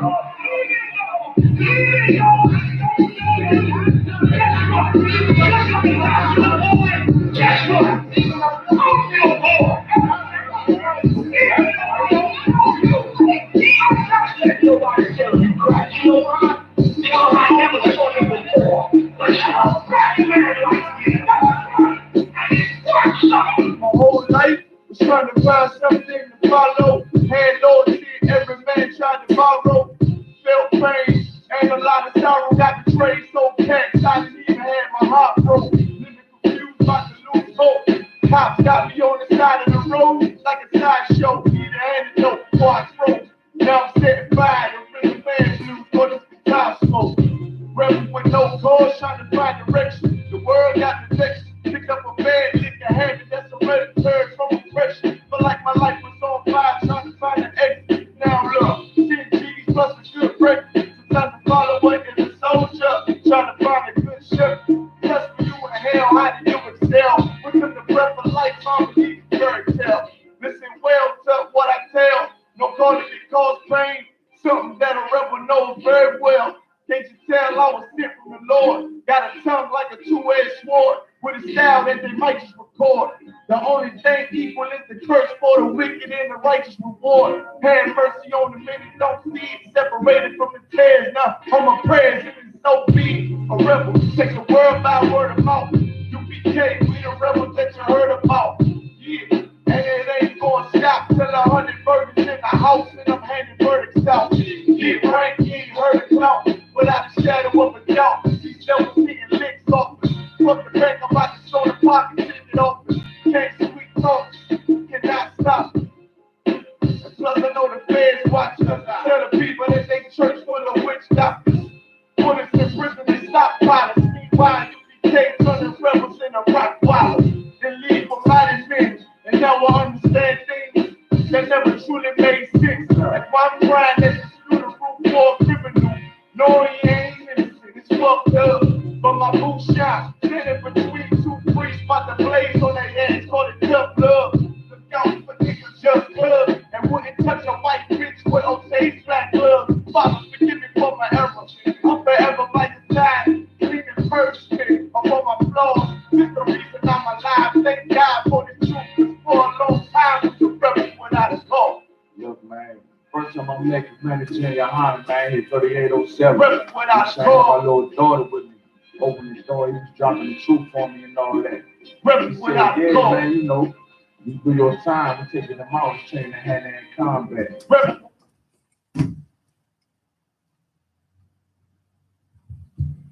My whole life was trying to find something to follow. Had loyalty, every man tried to borrow. Felt pain and a lot of sorrow. Got betrayed, so cats. I didn't even have my heart broke. Living confused, about to lose hope. Cops got me on the side of the road like a sideshow. Need an antidote before I throw. Now I'm setting fire to rhythm man blues for this guitar smoke. Rebel with no cause, trying to find direction. The world got protection. Picked up a bad liquor habit that's a red turd from oppression. But like my life was on fire, trying to find an exit. Now look, 10 G's plus a good breakfast. Sometimes I follow what is a soldier, trying to find a good shirt. Trust me, you in hell, how do you excel? Within the breath of life, I'm need a fairy tale. Listen well to what I tell. No calling it cause pain. Something that a rebel knows very well. Can't you tell I was sent from the Lord? Got a tongue like a two-edged sword with a style that they might just record. The only thing equal is the curse for the wicked and the righteous reward. Have mercy on the many don't see it, separated from the tares. Now on my prayers, it is so big. A rebel take the world by word of mouth. UPK, we the rebels that you heard about. Yeah, and it ain't gonna stop till 100 burgers in the house and I'm handing verdicts out. Yeah, right, you ain't heard it out. Without a shadow of a doubt, these devils getting licks off us. Fuck the back, I'm about to show the pocket, send it off us. Can't sweet talk, cannot stop. And plus I know the feds watch us. Tell the people that they church full of witch doctors. Bullets in prison and stop violence. Meanwhile, UPK turning rebels into rock wallers. Then leave for mighty men and never understand things that never truly made sense. Like why I'm crying that you through the roof for a criminal. No, he ain't innocent, it's fucked up. But my boot shot, sitting between two priests, about to blaze on their heads, call it tough love. The scouts for niggas just club, and wouldn't touch a white bitch with O'Shea's black gloves. Father, forgive me for my error. I'm forever by your side, cleaning person upon my flaws. This the reason I'm alive. Thank God for the truth, 'cause for a long time, was a rebel without a cause. Look, man. First time I'm making manager in YAHANNA, man, here 3807. I'm saying my little daughter with me. Open the door, he was dropping the truth on me and all that. He said, yeah, man, you know, you do your time, we're taking them out, training hand-to-hand combat.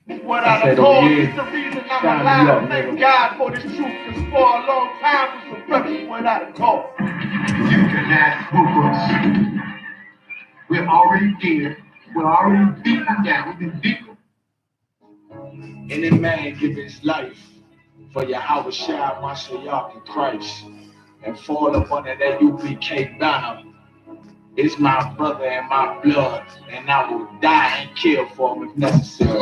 Without a cause, it's the reason I'm alive. Thank God for this truth, because for a long time, it was a rebel without a cause. You cannot hook us. We're already dead. We're already beaten down. We've been beaten. Any man give his life for YAHANNA, my SHALAM in Christ, and fall up under that UPK banner. It's my brother and my blood, and I will die and kill for him if necessary.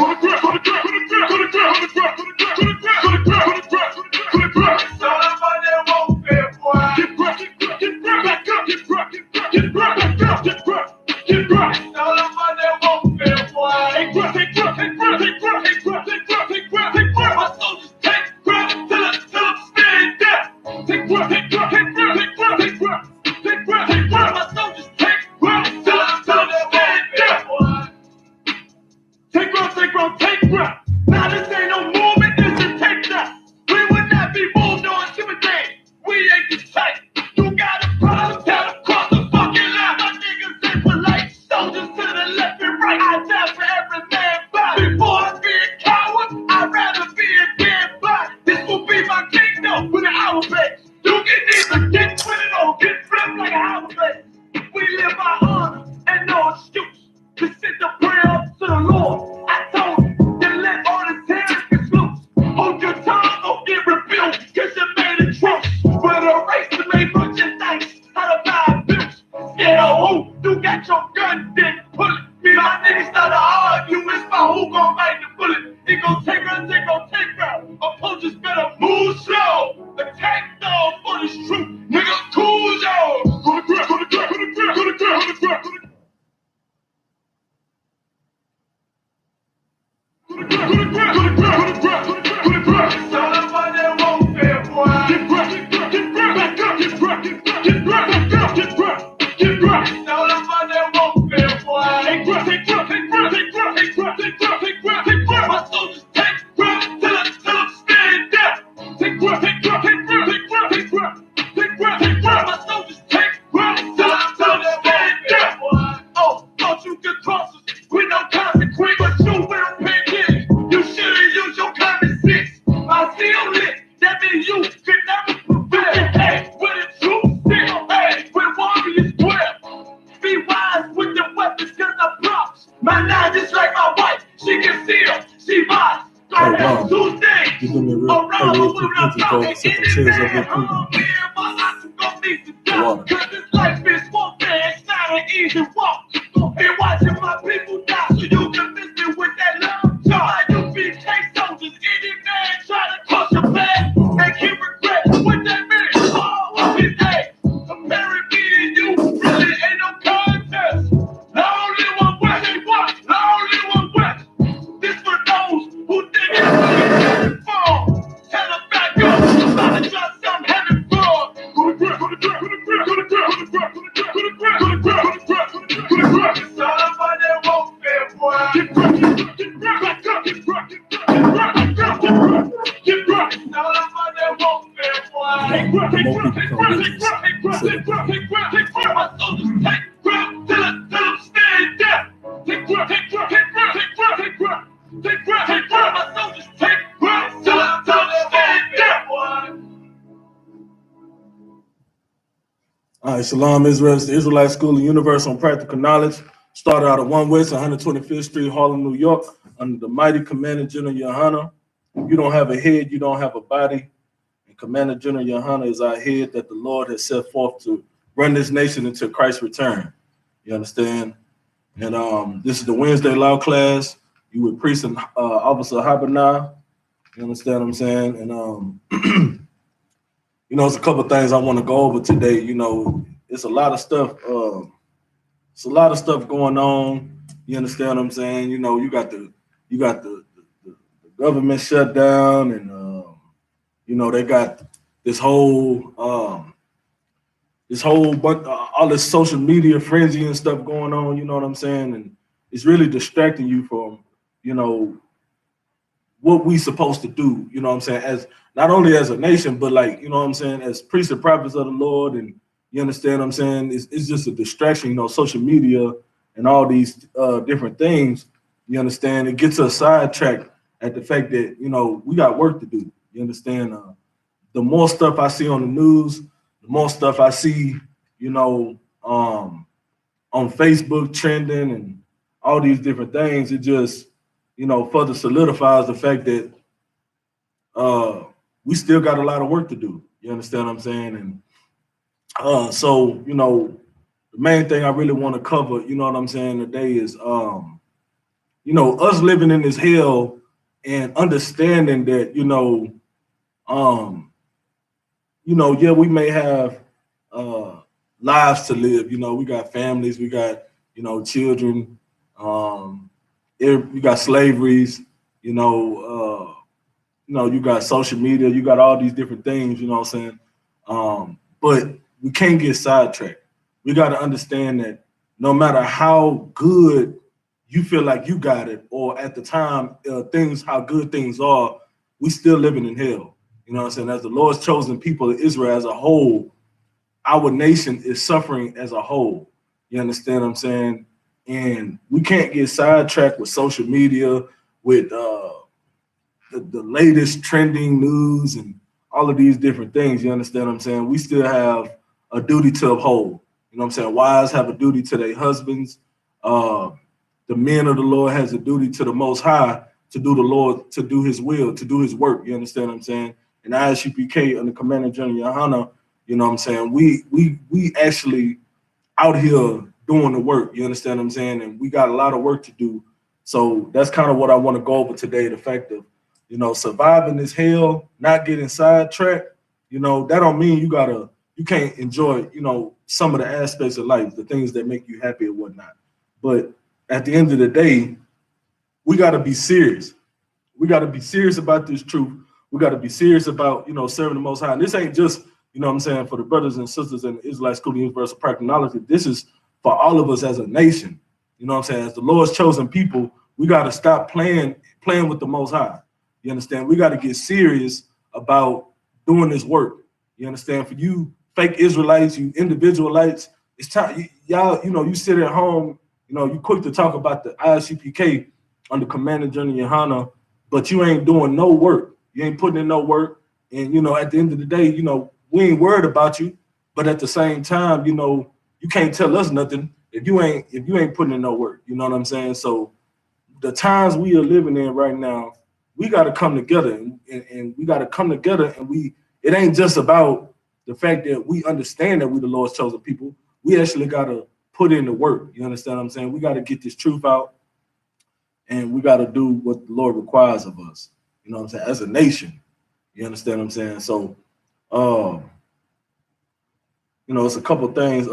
My nine just like my wife. She can see him. She mine. I have two things. Around the women I'm talking. Any man, my eyes gon' need to die. Cause this life is one thing. It's not an easy walk. Been watching my people die. So you can miss me with that love talk. I.S.U.P.K soldiers. Any man try to cross your path. Make him regret what that means. Oh, his age. Comparing me and you really ain't no contest. Lonely one west, what? Lonely one west. This for those who think it's fall. Tell them back up. I'm about to drop some heavy fraud. Go to grip, go to grip, go to grip, go to grip, go to grip, go to grip, go to grip, go to grip, go to grip, go to grip. It's all about that warfare, boy. Get grip, get grip, back up, get grip, get grip, get grip, get grip, get grip, get grip. It's all about that warfare, boy. Take grip, take grip, take grip, take grip, take grip, take grip, take grip, take grip. My soldiers take grip till them stand down. Take grip, take grip, take grip, take grip, take grip. Take grip, take grip. My soldiers take grip till them stand down. All right, Shalom, Israel. It's the Israelite School of Universal and Practical Knowledge. Started out at 1 West, 125th Street, Harlem, New York, under the mighty Commander General YAHANNA. If you don't have a head, you don't have a body. And Commander General YAHANNA is our head that the Lord has set forth to run this nation until Christ's return. You understand? And this is the Wednesday law class. You with Priest and Officer YAHANNA. You understand what I'm saying? And you know, it's a couple of things I want to go over today. You know, it's a lot of stuff. It's a lot of stuff going on. You understand what I'm saying? You know, you got the government shutdown, and you know, they got this whole bunch, all this social media frenzy and stuff going on. You know what I'm saying? And it's really distracting you from, you know, what we supposed to do. You know what I'm saying? As not only as a nation, but like, you know what I'm saying, as priests and prophets of the Lord. And you understand what I'm saying? It's just a distraction, you know, social media and all these different things. You understand? It gets us sidetracked at the fact that, you know, we got work to do. You understand? The more stuff I see on the news, the more stuff I see, you know, on Facebook trending and all these different things, it just, you know, further solidifies the fact that we still got a lot of work to do. You understand what I'm saying? And so, you know, the main thing I really want to cover, you know what I'm saying, today is, you know, us living in this hell and understanding that, yeah, we may have lives to live. You know, we got families, we got, you know, children, we got slaveries, you got social media, you got all these different things, you know what I'm saying? But we can't get sidetracked. We got to understand that no matter how good you feel like you got it, or at the time, how good things are, we still living in hell. You know what I'm saying? As the Lord's chosen people of Israel as a whole, our nation is suffering as a whole. You understand what I'm saying? And we can't get sidetracked with social media, with the latest trending news and all of these different things. You understand what I'm saying? We still have a duty to uphold. You know what I'm saying? Wives have a duty to their husbands. The men of the Lord has a duty to the Most High to do His will, to do His work. You understand what I'm saying? And I.S.U.P.K under Commander General YAHANNA, you know what I'm saying? We actually out here doing the work. You understand what I'm saying? And we got a lot of work to do. So that's kind of what I want to go over today. The fact of, you know, surviving this hell, not getting sidetracked. You know, that don't mean you can't enjoy, you know, some of the aspects of life, the things that make you happy and whatnot. But at the end of the day, we got to be serious. We got to be serious about this truth. We got to be serious about, you know, serving the Most High. And this ain't just, you know what I'm saying, for the brothers and sisters in the Israelite School of Universal Practical Knowledge. This is for all of us as a nation. You know what I'm saying? As the Lord's chosen people, we got to stop playing with the Most High. You understand? We got to get serious about doing this work. You understand? For you fake Israelites, you individualites, it's time. Y'all, you know, you sit at home, you know, you quick to talk about the I.S.U.P.K under Commander General YAHANNA, but you ain't doing no work. You ain't putting in no work. And, you know, at the end of the day, you know, we ain't worried about you. But at the same time, you know, you can't tell us nothing if you ain't putting in no work. You know what I'm saying? So the times we are living in right now, we got to come together, and we got to come together, and it ain't just about the fact that we understand that we the Lord's chosen people. We actually got to put in the work. You understand what I'm saying? We got to get this truth out, and we got to do what the Lord requires of us. You know what I'm saying? As a nation, you understand what I'm saying? So, it's a couple things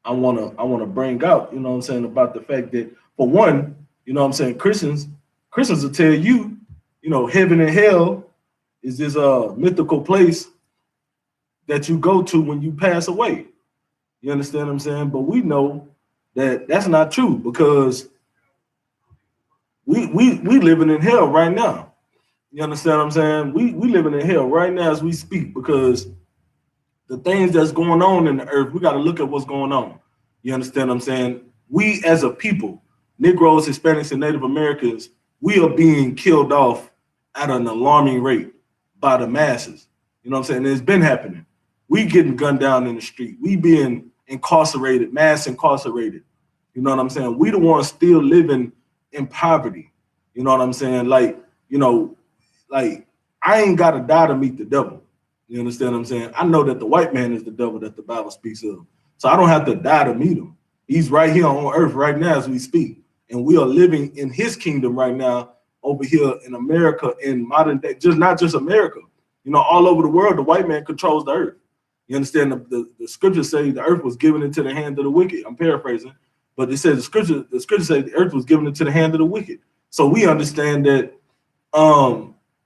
I wanna bring out. You know what I'm saying, about the fact that, for one, you know what I'm saying, Christians will tell you, heaven and hell is this mythical place that you go to when you pass away. You understand what I'm saying? But we know that that's not true, because we living in hell right now. You understand what I'm saying? We living in hell right now as we speak, because the things that's going on in the earth, we got to look at what's going on. You understand what I'm saying? We as a people, Negroes, Hispanics, and Native Americans, we are being killed off at an alarming rate by the masses. You know what I'm saying? And it's been happening. We getting gunned down in the street. We being incarcerated, mass incarcerated. You know what I'm saying? We the ones still living in poverty. You know what I'm saying? Like I ain't got to die to meet the devil. You understand what I'm saying? I know that the white man is the devil that the Bible speaks of. So I don't have to die to meet him. He's right here on earth right now as we speak. And we are living in his kingdom right now over here in America, in modern day, not just America. All over the world, the white man controls the earth. You understand? The scriptures say the earth was given into the hand of the wicked. I'm paraphrasing, but it says the scripture says the earth was given into the hand of the wicked. So we understand that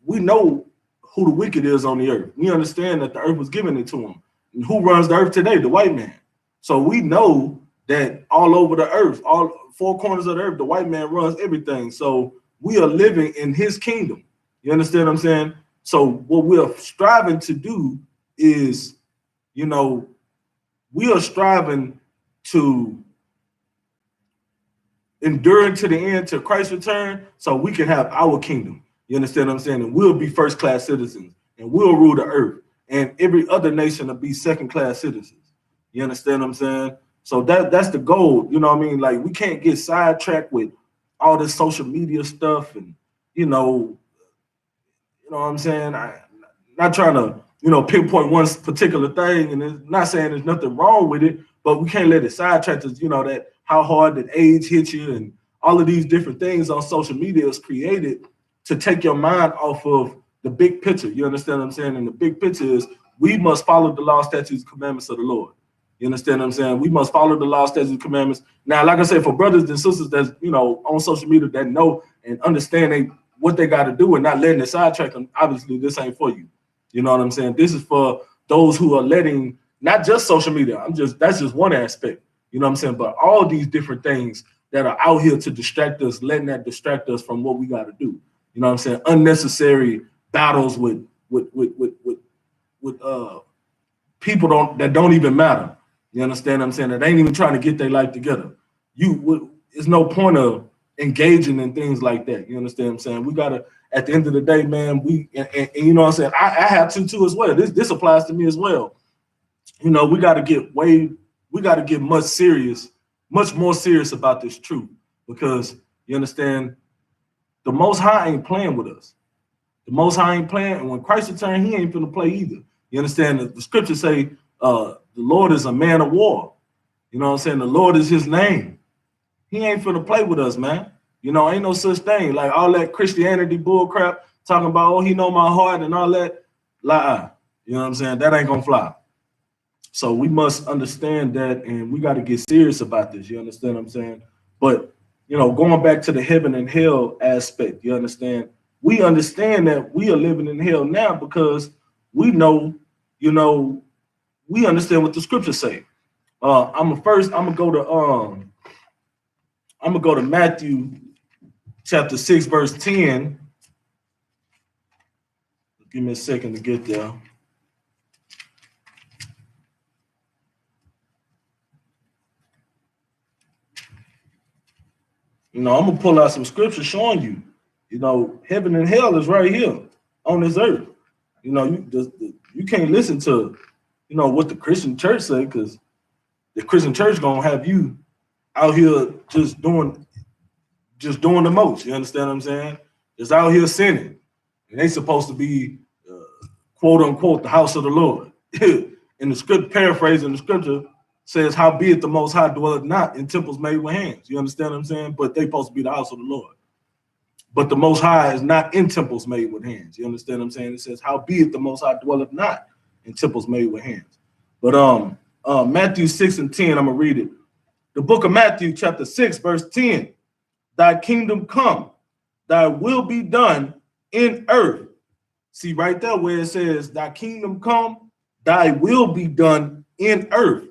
we know who the wicked is on the earth. We understand that the earth was given it to him. And who runs the earth today? The white man. So we know that all over the earth, all four corners of the earth, the white man runs everything. So we are living in his kingdom. You understand what I'm saying? So what we're striving to do is, we are striving to endure to the end, to Christ's return, so we can have our kingdom. You understand what I'm saying? And we'll be first-class citizens, and we'll rule the earth, and every other nation will be second-class citizens. You understand what I'm saying? So that's the goal. You know what I mean? Like, we can't get sidetracked with all this social media stuff, and you know what I'm saying? I'm not trying to pinpoint one particular thing, and it's not saying there's nothing wrong with it, but we can't let it sidetrack us. That how hard that age hits you, and all of these different things on social media is created to take your mind off of the big picture. You understand what I'm saying? And the big picture is we must follow the law, statutes, commandments of the Lord. You understand what I'm saying? We must follow the law, statutes, commandments. Now, like I said, for brothers and sisters that's on social media that know and understand what they got to do and not letting it sidetrack them, obviously this ain't for you. You know what I'm saying? This is for those who are letting, not just social media. That's just one aspect. You know what I'm saying? But all these different things that are out here to distract us, letting that distract us from what we got to do. You know what I'm saying? Unnecessary battles with people that don't even matter. You understand what I'm saying? That ain't even trying to get their life together. There's no point of engaging in things like that. You understand what I'm saying? We gotta, at the end of the day, man, and you know what I'm saying? I have to as well. This applies to me as well. We gotta get much more serious about this truth, because you understand, the Most High ain't playing with us. The Most High ain't playing, and when Christ returns, he ain't gonna play either. You understand? The scriptures say the Lord is a man of war. You know what I'm saying? The Lord is his name. He ain't finna play with us, man. Ain't no such thing. Like all that Christianity bull crap, talking about, oh, he know my heart and all that. Lie. You know what I'm saying? That ain't gonna fly. So we must understand that, and we got to get serious about this. You understand what I'm saying? But, going back to the heaven and hell aspect, you understand? We understand that we are living in hell now because we know, we understand what the scriptures say. I'm gonna go to Matthew chapter 6, verse 10. Give me a second to get there. I'm gonna pull out some scripture showing you, heaven and hell is right here on this earth. You can't listen to, what the Christian church say, because The Christian church gonna have you out here just doing the most. You understand what I'm saying? Just out here sinning, and they supposed to be quote unquote the house of the Lord. In the script, paraphrasing the scripture says, "Howbeit the Most High dwelleth not in temples made with hands." You understand what I'm saying? But they supposed to be the house of the Lord. But the Most High is not in temples made with hands. You understand what I'm saying? It says, "Howbeit the Most High dwelleth not in temples made with hands." But Matthew 6:10, I'm gonna read it. The book of Matthew, chapter 6, verse 10. Thy kingdom come, thy will be done in earth. See right there where it says, thy kingdom come, thy will be done in earth.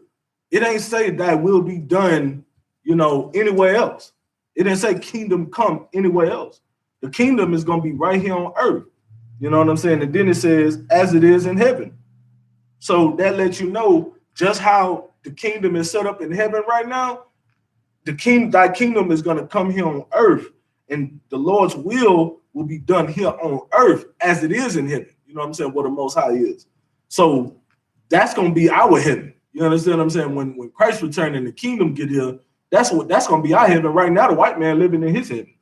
It ain't say thy will be done, anywhere else. It didn't say kingdom come anywhere else. The kingdom is going to be right here on earth. You know what I'm saying? And then it says, as it is in heaven. So that lets you know just how the kingdom is set up in heaven right now. Thy kingdom is going to come here on earth, and the Lord's will be done here on earth as it is in heaven. You know what I'm saying? Where the Most High is. So that's going to be our heaven. You understand what I'm saying? When Christ return and the kingdom get here, that's going to be our heaven. Right now, the white man living in his heaven.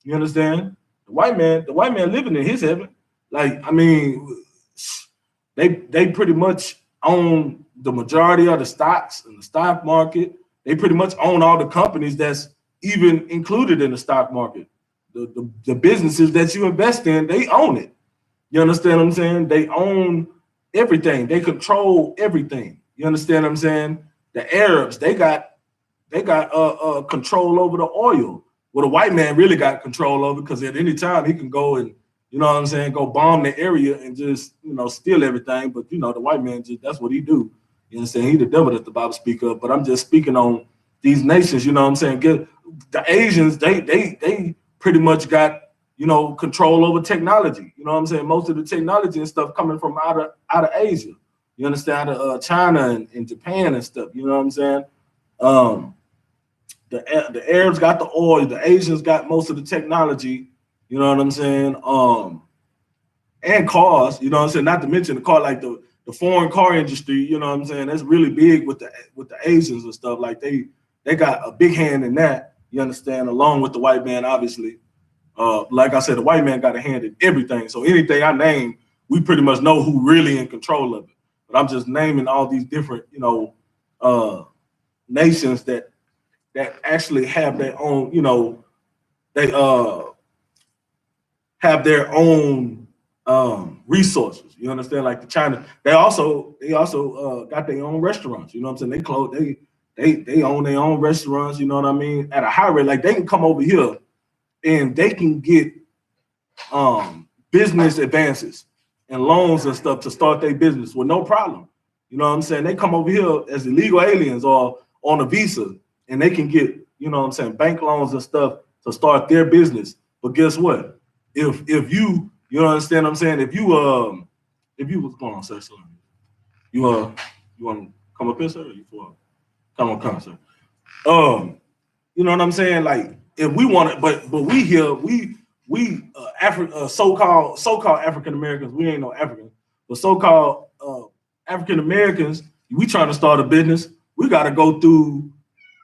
You understand? The white man living in his heaven. Like, I mean, they pretty much own the majority of the stocks in the stock market. They pretty much own all the companies that's even included in the stock market. The businesses that you invest in, they own it. You understand what I'm saying? They own everything. They control everything. You understand what I'm saying? The Arabs, they got control over the oil. Well, the white man really got control over, because at any time he can go and, you know what I'm saying, go bomb the area and just, steal everything. But, the white man, that's what he do. You understand? He the devil that the Bible speak of. But I'm just speaking on these nations, you know what I'm saying? The Asians, they pretty much got, control over technology. You know what I'm saying? Most of the technology and stuff coming from out of Asia. You understand? Out of China and Japan and stuff. You know what I'm saying? The Arabs got the oil. The Asians got most of the technology. You know what I'm saying? And cars. You know what I'm saying? Not to mention the car, like the foreign car industry. You know what I'm saying? That's really big with the Asians and stuff. Like they got a big hand in that. You understand? Along with the white man, obviously. Like I said, the white man got a hand in everything. So anything I name, we pretty much know who really in control of it. But I'm just naming all these different, nations that actually have their own, they have their own resources. You understand? Like the China, they also got their own restaurants. You know what I'm saying? They own their own restaurants. You know what I mean? At a high rate, like they can come over here and they can get business advances and loans and stuff to start their business with no problem. You know what I'm saying? They come over here as illegal aliens or on a visa, and they can get, bank loans and stuff to start their business. But guess what? If you understand what I'm saying? If you what's going on, sir? You want to come up here, sir? Or you for come, sir? You know what I'm saying? Like, if we want it, but we here, we so-called African Americans, we ain't no African, but so-called African Americans, we trying to start a business, we got to go through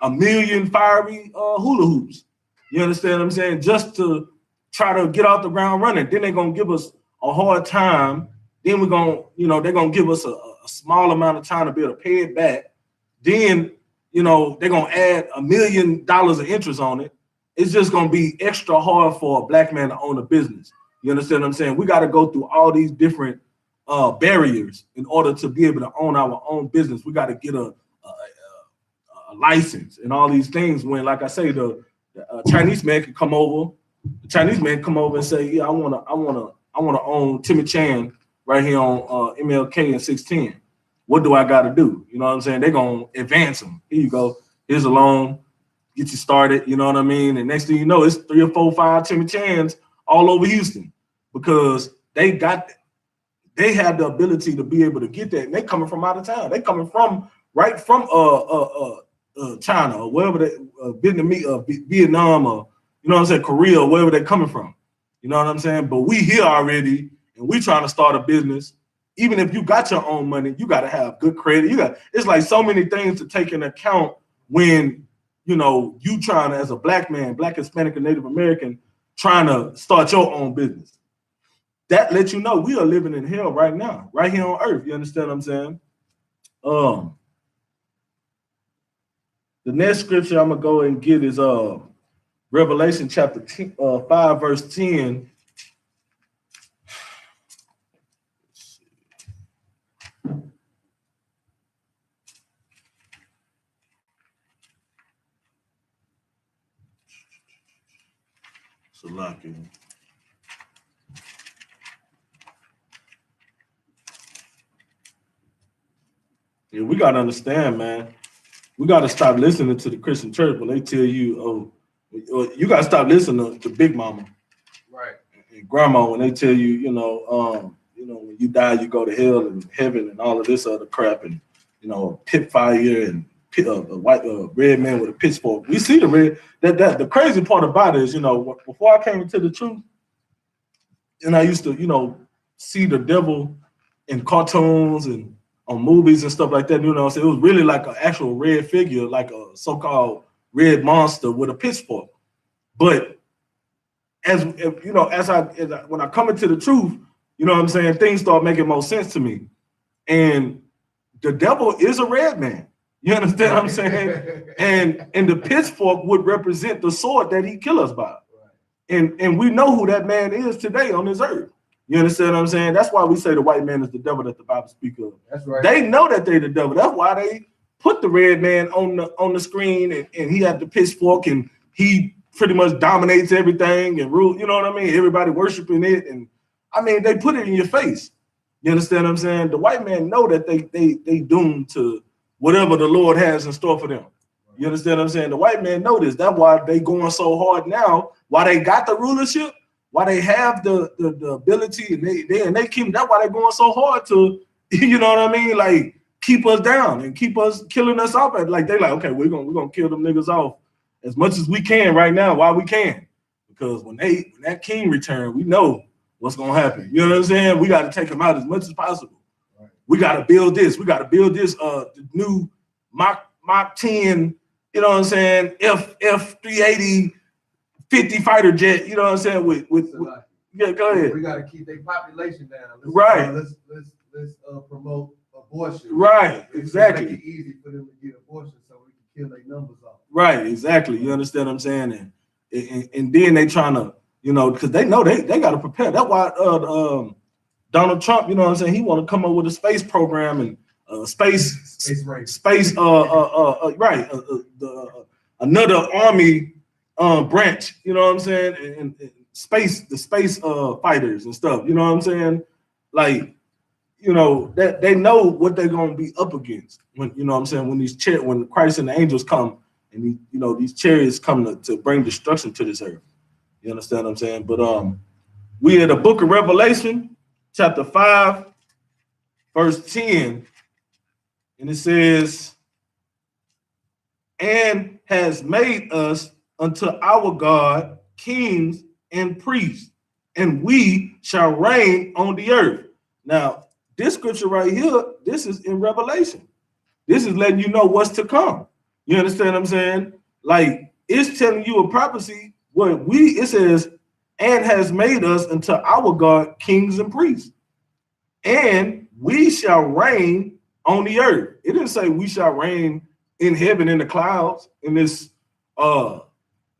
a million fiery hula hoops. You understand what I'm saying? Just to try to get out the ground running. Then they're gonna give us a hard time. Then we're gonna, they're gonna give us a small amount of time to be able to pay it back. Then, they're gonna add $1 million of interest on it. It's just gonna be extra hard for a black man to own a business. You understand what I'm saying? We got to go through all these different barriers in order to be able to own our own business. We got to get a license and all these things. When, like I say, the Chinese man can come over. The Chinese man come over and say, "Yeah, I wanna own Timmy Chan right here on MLK and 610. What do I got to do?" You know what I'm saying? They're gonna advance them. Here you go. Here's a loan. Get you started. You know what I mean? And next thing you know, it's 3 or 4, 5 Timmy Chans all over Houston, because they have the ability to be able to get that. And they coming from out of town. They coming from right from China or wherever they Vietnam or, you know what I'm saying, Korea or wherever they're coming from. You know what I'm saying? But we here already, and we trying to start a business even if you got your own money, you got to have good credit. It's like so many things to take into account when, you know, you trying to, as a black man, Black, Hispanic, and Native American, trying to start your own business. That lets you know we are living in hell right now, right here on earth. You understand what I'm saying? The next scripture I'm gonna go and get is Revelation chapter 5, verse 10. Salaki. Yeah, we gotta understand, man. We gotta stop listening to the Christian church when they tell you, oh, you gotta stop listening to Big Mama, right, and Grandma when they tell you, when you die, you go to hell and heaven and all of this other crap, and pit fire and red man with a pitchfork. We see the red. That the crazy part about it is, before I came into the truth, and I used to, see the devil in cartoons and on movies and stuff like that. So it was really like an actual red figure, like a so-called red monster with a pitchfork. But when I come into the truth, things start making more sense to me. And the devil is a red man. You understand what I'm saying? And the pitchfork would represent the sword that he killed us by. And we know who that man is today on this earth. You understand what I'm saying? That's why we say the white man is the devil that the Bible speaks of. That's right. They know that they're the devil. That's why they put the red man on the screen, and he had the pitchfork, and he pretty much dominates everything and rule. You know what I mean? Everybody worshiping it, and they put it in your face. You understand what I'm saying? The white man know that they doomed to whatever the Lord has in store for them. You understand what I'm saying? The white man know this. That's why they going so hard now. Why they got the rulership? Why they have the ability and they keep. That's why they're going so hard to, like keep us down and keep us killing us off. Like they like, okay, we're gonna kill them niggas off as much as we can right now while we can, because when that king return, we know what's gonna happen. You know what I'm saying? We got to take them out as much as possible. Right. We got to build this. We got to build this. The new Mach 10. You know what I'm saying? F380. 50 fighter jet, you know what I'm saying? With yeah, go ahead. We got to keep their population down. Let's promote abortion. Right, exactly. Make it easy for them to get abortion so we can kill their numbers off. Right, exactly. You understand what I'm saying? And then they trying to, because they know they got to prepare. That's why Donald Trump, you know what I'm saying? He want to come up with a space program and space another army branch, you know what I'm saying, and the space fighters and stuff, you know what I'm saying, like, that they know what they're gonna be up against when, you know what I'm saying, when Christ and the angels come and these chariots come to bring destruction to this earth. You understand what I'm saying? But we in the book of Revelation, chapter 5, verse 10, and it says, and has made us unto our God kings and priests, and we shall reign on the earth. Now, this scripture right here, this is in Revelation. This is letting you know what's to come. You understand what I'm saying? Like, it's telling you a prophecy where it says, and has made us unto our God kings and priests, and we shall reign on the earth. It didn't say we shall reign in heaven in the clouds in this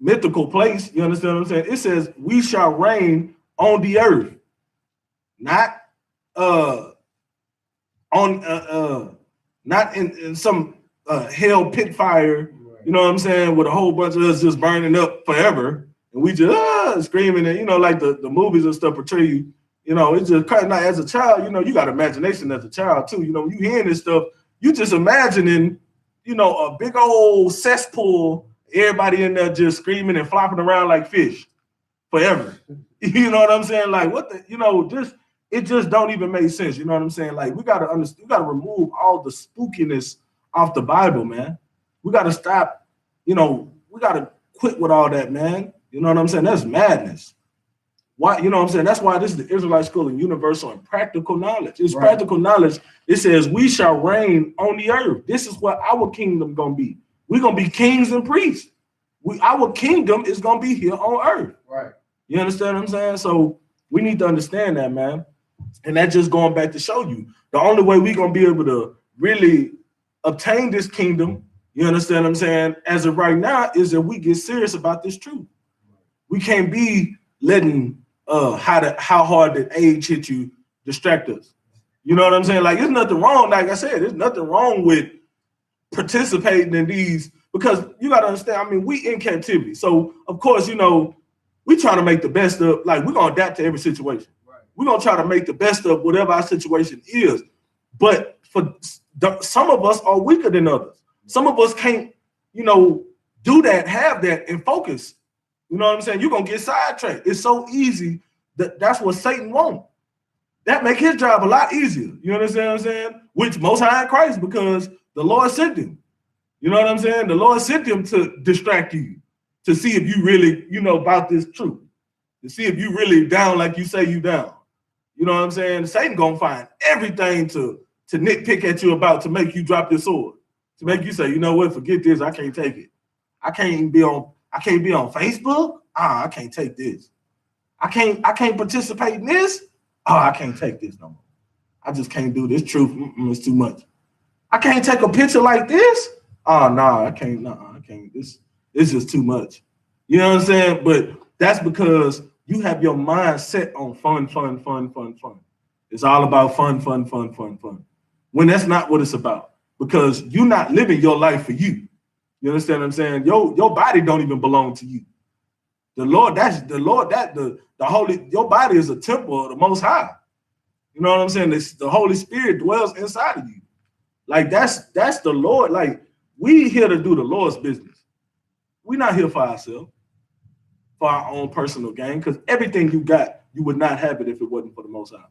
mythical place. You understand what I'm saying? It says we shall reign on the earth, not not in some hell pit fire. Right. You know what I'm saying? With a whole bunch of us just burning up forever, and we just screaming and like the movies and stuff portray you. It's just cutting out. As a child, you got imagination as a child too. When you hearing this stuff, you just imagining, a big old cesspool. Everybody in there just screaming and flopping around like fish forever. You know what I'm saying? Like, what the, it just don't even make sense. You know what I'm saying? Like, we got to understand, we got to remove all the spookiness off the Bible, man. We got to stop, we got to quit with all that, man. You know what I'm saying? That's madness. Why, you know what I'm saying? That's why this is the Israelite school of universal and practical knowledge. It's Right. practical knowledge. It says we shall reign on the earth. This is what our kingdom gonna be. We're gonna be kings and priests. Our kingdom is gonna be here on earth. Right. You understand what I'm saying? So we need to understand that, man. And that's just going back to show you the only way we're gonna be able to really obtain this kingdom, you understand what I'm saying, as of right now, is that we get serious about this truth. We can't be letting how hard that age hit you distract us. You know what I'm saying? Like, there's nothing wrong, like I said, there's nothing wrong with participating in these, because you got to understand, I mean, we in captivity. So, of course, you know, we trying to make the best of, like, we're going to adapt to every situation. Right. We're going to try to make the best of whatever our situation is. But for some of us are weaker than others. Some of us can't, you know, do that, have that, and focus. You know what I'm saying? You're going to get sidetracked. It's so easy. That's what Satan wants. That make his job a lot easier. You understand what I'm saying? Which Most High in Christ, because the Lord sent him. You know what I'm saying? The Lord sent him to distract you, to see if you really, you know, about this truth, to see if you really down like you say you down. You know what I'm saying? Satan going to find everything to nitpick at you about, to make you drop your sword, to make you say, you know what, forget this, I can't take it. I can't be on Facebook. I can't take this. I can't participate in this. I can't take this no more. I just can't do this. Truth, it's too much. I can't take a picture like this. I can't. I can't. This is just too much. You know what I'm saying? But that's because you have your mind set on fun. It's all about fun. When that's not what it's about, because you're not living your life for you. You understand what I'm saying? Your body don't even belong to you. The Lord, the Holy, your body is a temple of the Most High. You know what I'm saying? The Holy Spirit dwells inside of you. Like, that's the Lord. Like, we here to do the Lord's business. We're not here for ourselves, for our own personal gain, because everything you got, you would not have it if it wasn't for the Most High.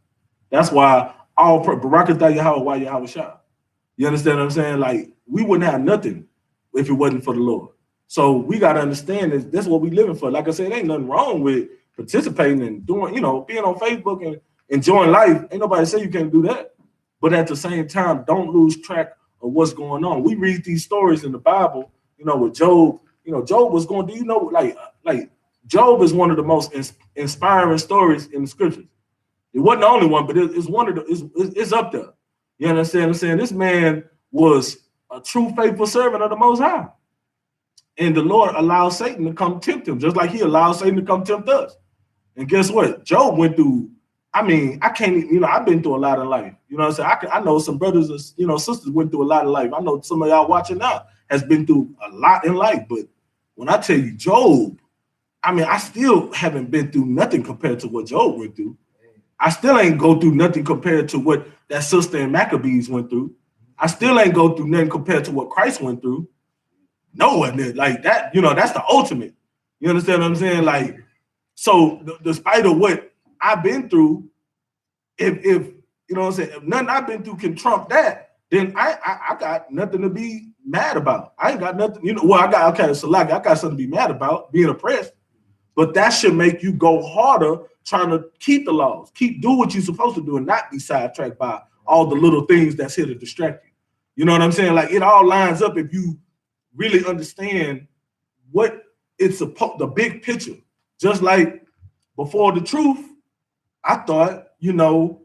That's why all Barakatah Yahweh, Yahweh Shah. You understand what I'm saying? Like, we wouldn't have nothing if it wasn't for the Lord. So we got to understand that's what we living for. Like I said, ain't nothing wrong with participating and doing, you know, being on Facebook and enjoying life. Ain't nobody say you can't do that. But at the same time, don't lose track of what's going on. We read these stories in the Bible, you know, with Job. You know, Job was going, do you know, like Job is one of the most inspiring stories in the scriptures. It wasn't the only one, but it's one of the, it's up there. You understand what I'm saying? This man was a true faithful servant of the Most High. And the Lord allowed Satan to come tempt him, just like he allowed Satan to come tempt us. And guess what? Job went through, I mean, I can't, you know, I've been through a lot of life. You know what I'm saying? I know some brothers, and, you know, sisters went through a lot of life. I know some of y'all watching now has been through a lot in life. But when I tell you Job, I mean, I still haven't been through nothing compared to what Job went through. I still ain't go through nothing compared to what that sister in Maccabees went through. I still ain't go through nothing compared to what Christ went through. No one like that, you know, that's the ultimate. You understand what I'm saying? Like, so despite of what I've been through, if you know what I'm saying, if nothing I've been through can trump that, then I got nothing to be mad about. I ain't got nothing, you know. Well, I got something to be mad about, being oppressed. But that should make you go harder trying to keep the laws, do what you're supposed to do, and not be sidetracked by all the little things that's here to distract you. You know what I'm saying? Like, it all lines up if you really understand what it's the big picture. Just like before the truth, I thought, you know,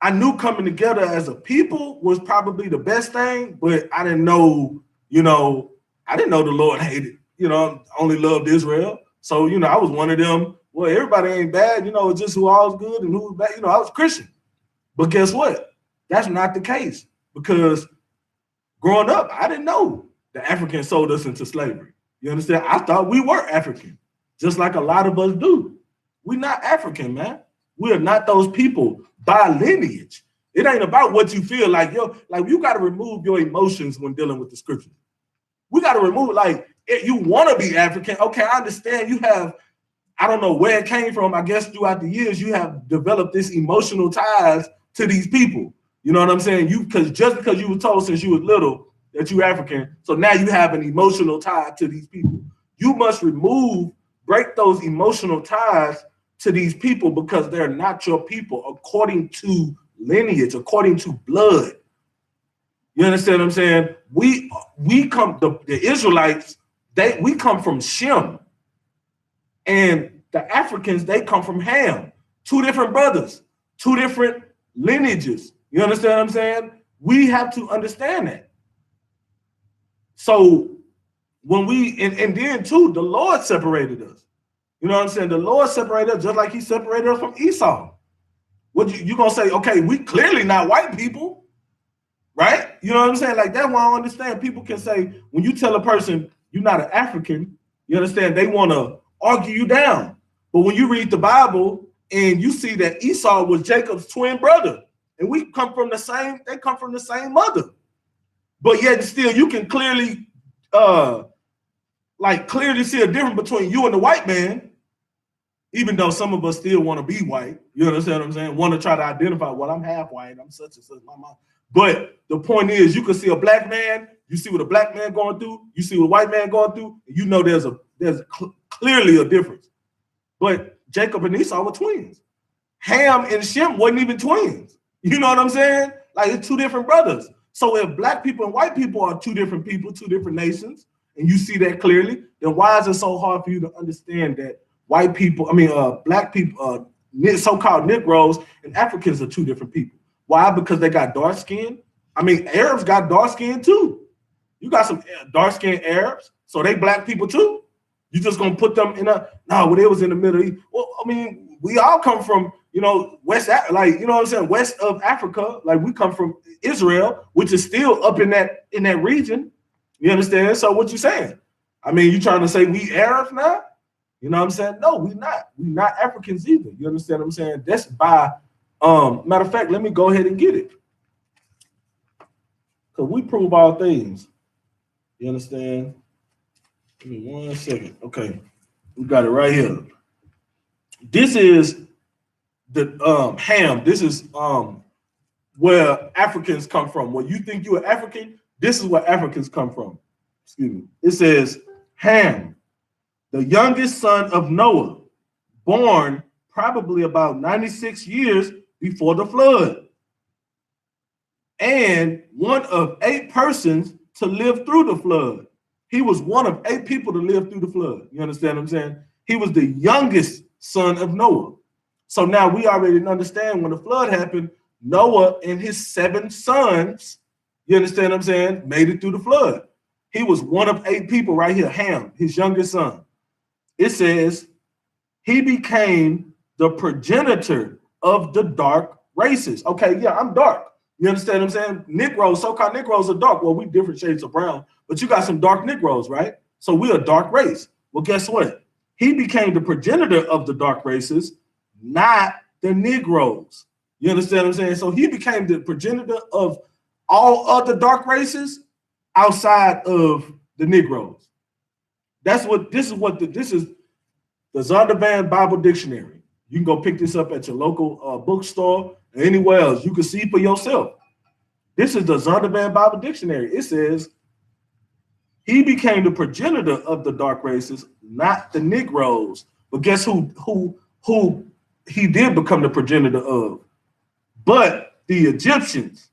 I knew coming together as a people was probably the best thing, but I didn't know, you know, the Lord hated, you know, only loved Israel. So, you know, I was one of them. Well, everybody ain't bad, you know, it's just who all's good and who's bad. You know, I was Christian. But guess what? That's not the case, because growing up, I didn't know the Africans sold us into slavery. You understand? I thought we were African, just like a lot of us do. We're not African, man. We are not those people by lineage. It ain't about what you feel like. Like, you got to remove your emotions when dealing with the scriptures. We got to remove, like, if you want to be African, okay, I understand you have, I don't know where it came from. I guess throughout the years, you have developed this emotional ties to these people. You know what I'm saying? Just because you were told since you was little that you're African, so now you have an emotional tie to these people. You must break those emotional ties to these people because they're not your people according to lineage, according to blood. You understand what I'm saying? We come, the Israelites, we come from Shem. And the Africans, they come from Ham. Two different brothers, two different lineages. You understand what I'm saying? We have to understand that. So when we, and then too, the Lord separated us. You know what I'm saying? The Lord separated us just like he separated us from Esau. What you gonna say, okay, we clearly not white people, right? You know what I'm saying? Like, that's why I understand. People can say, when you tell a person you're not an African, you understand, they want to argue you down. But when you read the Bible and you see that Esau was Jacob's twin brother, and we come from the same, they come from the same mother. But yet still you can clearly clearly see a difference between you and the white man, even though some of us still want to be white. You understand what I'm saying? Want to try to identify, well, I'm half white, I'm such and such, my mom. But the point is, you can see a black man, you see what a black man going through, you see what a white man going through, and you know there's clearly a difference. But Jacob and Esau were twins. Ham and Shem wasn't even twins. You know what I'm saying? Like, it's two different brothers. So if black people and white people are two different people, two different nations, and you see that clearly, then why is it so hard for you to understand that white people, black people, so-called Negroes and Africans are two different people? Why? Because they got dark skin. Arabs got dark skin too. You got some dark skinned Arabs, so they black people too. You just gonna put them in they was in the Middle East. Well, we all come from, west of Africa. Like, we come from Israel, which is still up in that region. You understand? So what you saying? You trying to say we Arabs now? You know what I'm saying? No, we not. We not Africans either. You understand what I'm saying? That's by matter of fact, let me go ahead and get it. Because we prove all things. You understand? Give me 1 second. Okay. We got it right here. This is the Ham. This is where Africans come from. When you think you're African, this is where Africans come from. Excuse me. It says Ham, the youngest son of Noah, born probably about 96 years before the flood, and one of 8 persons to live through the flood. He was one of 8 people to live through the flood. You understand what I'm saying? He was the youngest son of Noah. So now we already understand when the flood happened, Noah and his 7 sons, you understand what I'm saying, made it through the flood. He was one of 8 people right here, Ham, his youngest son. It says he became the progenitor of the dark races. Okay, yeah, I'm dark. You understand what I'm saying? Negroes, so-called Negroes are dark. Well, we different shades of brown, but you got some dark Negroes, right? So we're a dark race. Well, guess what? He became the progenitor of the dark races, not the Negroes. You understand what I'm saying? So he became the progenitor of all other dark races outside of the Negroes. This is the Zondervan Bible Dictionary. You can go pick this up at your local bookstore or anywhere else. You can see for yourself. This is the Zondervan Bible Dictionary. It says he became the progenitor of the dark races, not the Negroes. But guess who he did become the progenitor of? But the Egyptians,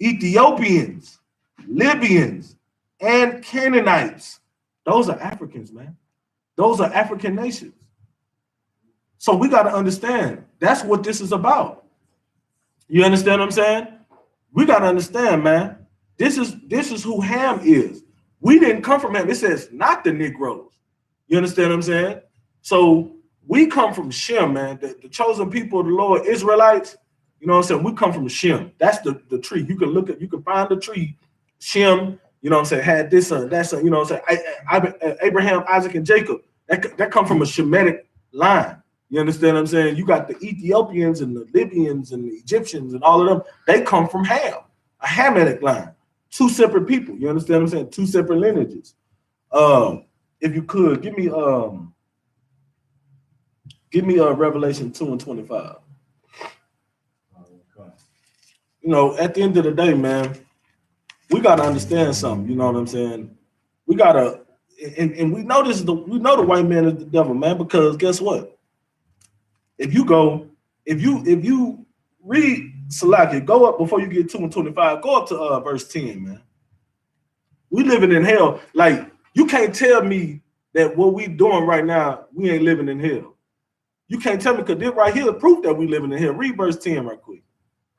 Ethiopians, Libyans, and Canaanites. Those are Africans, man. Those are African nations. So we got to understand, that's what this is about. You understand what I'm saying? We got to understand, man. This is who Ham is. We didn't come from Ham. It says not the Negroes. You understand what I'm saying? So we come from Shem, man. The chosen people of the Lord, Israelites. You know what I'm saying? We come from Shem. That's the tree. You can find the tree, Shem. You know what I'm saying? Had this son, that son. You know what I'm saying? Abraham, Isaac, and Jacob. That come from a Shemitic line. You understand what I'm saying? You got the Ethiopians and the Libyans and the Egyptians and all of them. They come from Ham, a Hamitic line. 2 separate people. You understand what I'm saying? 2 separate lineages. If you could give me Revelation 2:25. You know, at the end of the day, man, we gotta understand something. You know what I'm saying? We gotta, and we know the white man is the devil, man. Because guess what? if you read Salaki, go up before you get 2 and 25, go up to verse 10, man. We living in hell. Like, you can't tell me that what we doing right now, we ain't living in hell. You can't tell me, because this right here is proof that we living in hell. Read verse 10 right quick.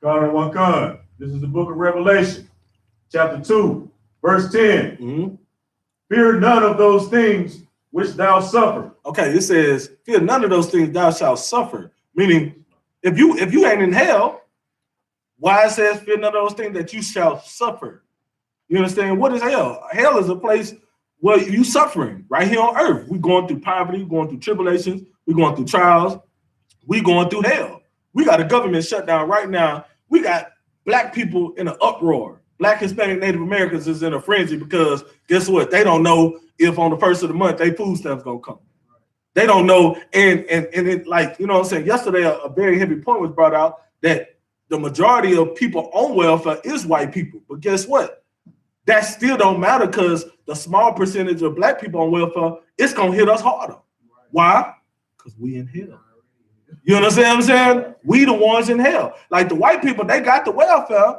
God, one God. This is the book of Revelation, chapter 2, verse 10. Mm-hmm. Fear none of those things which thou suffer. Okay, it says, fear none of those things thou shalt suffer. Meaning, if you ain't in hell, why it says fear none of those things that you shall suffer? You understand? What is hell? Hell is a place where you suffering right here on earth. We're going through poverty, we're going through tribulations, we're going through trials, we're going through hell. We got a government shutdown right now. We got black people in an uproar. Black, Hispanic, Native Americans is in a frenzy because guess what? They don't know if on the first of the month they food stamps gonna come. They don't know, and it, like, you know what I'm saying? Yesterday, a very heavy point was brought out that the majority of people on welfare is white people. But guess what? That still don't matter, because the small percentage of black people on welfare, it's gonna hit us harder. Why? Because we in hell. You understand what I'm saying? We the ones in hell. Like the white people, they got the welfare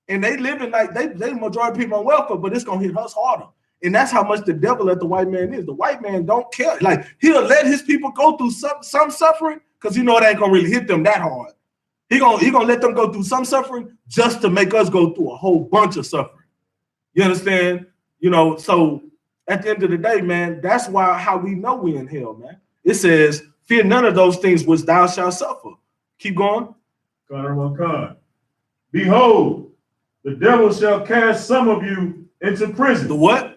and they living like they majority of people on welfare, but it's gonna hit us harder. And that's how much the devil at the white man is. The white man don't care. Like, he'll let his people go through some suffering because it ain't gonna really hit them that hard. He gonna let them go through some suffering just to make us go through a whole bunch of suffering. You understand? So at the end of the day, man, that's how we know we in hell, man. It says, fear none of those things which thou shalt suffer. Keep going. God. Behold, the devil shall cast some of you into prison. The what?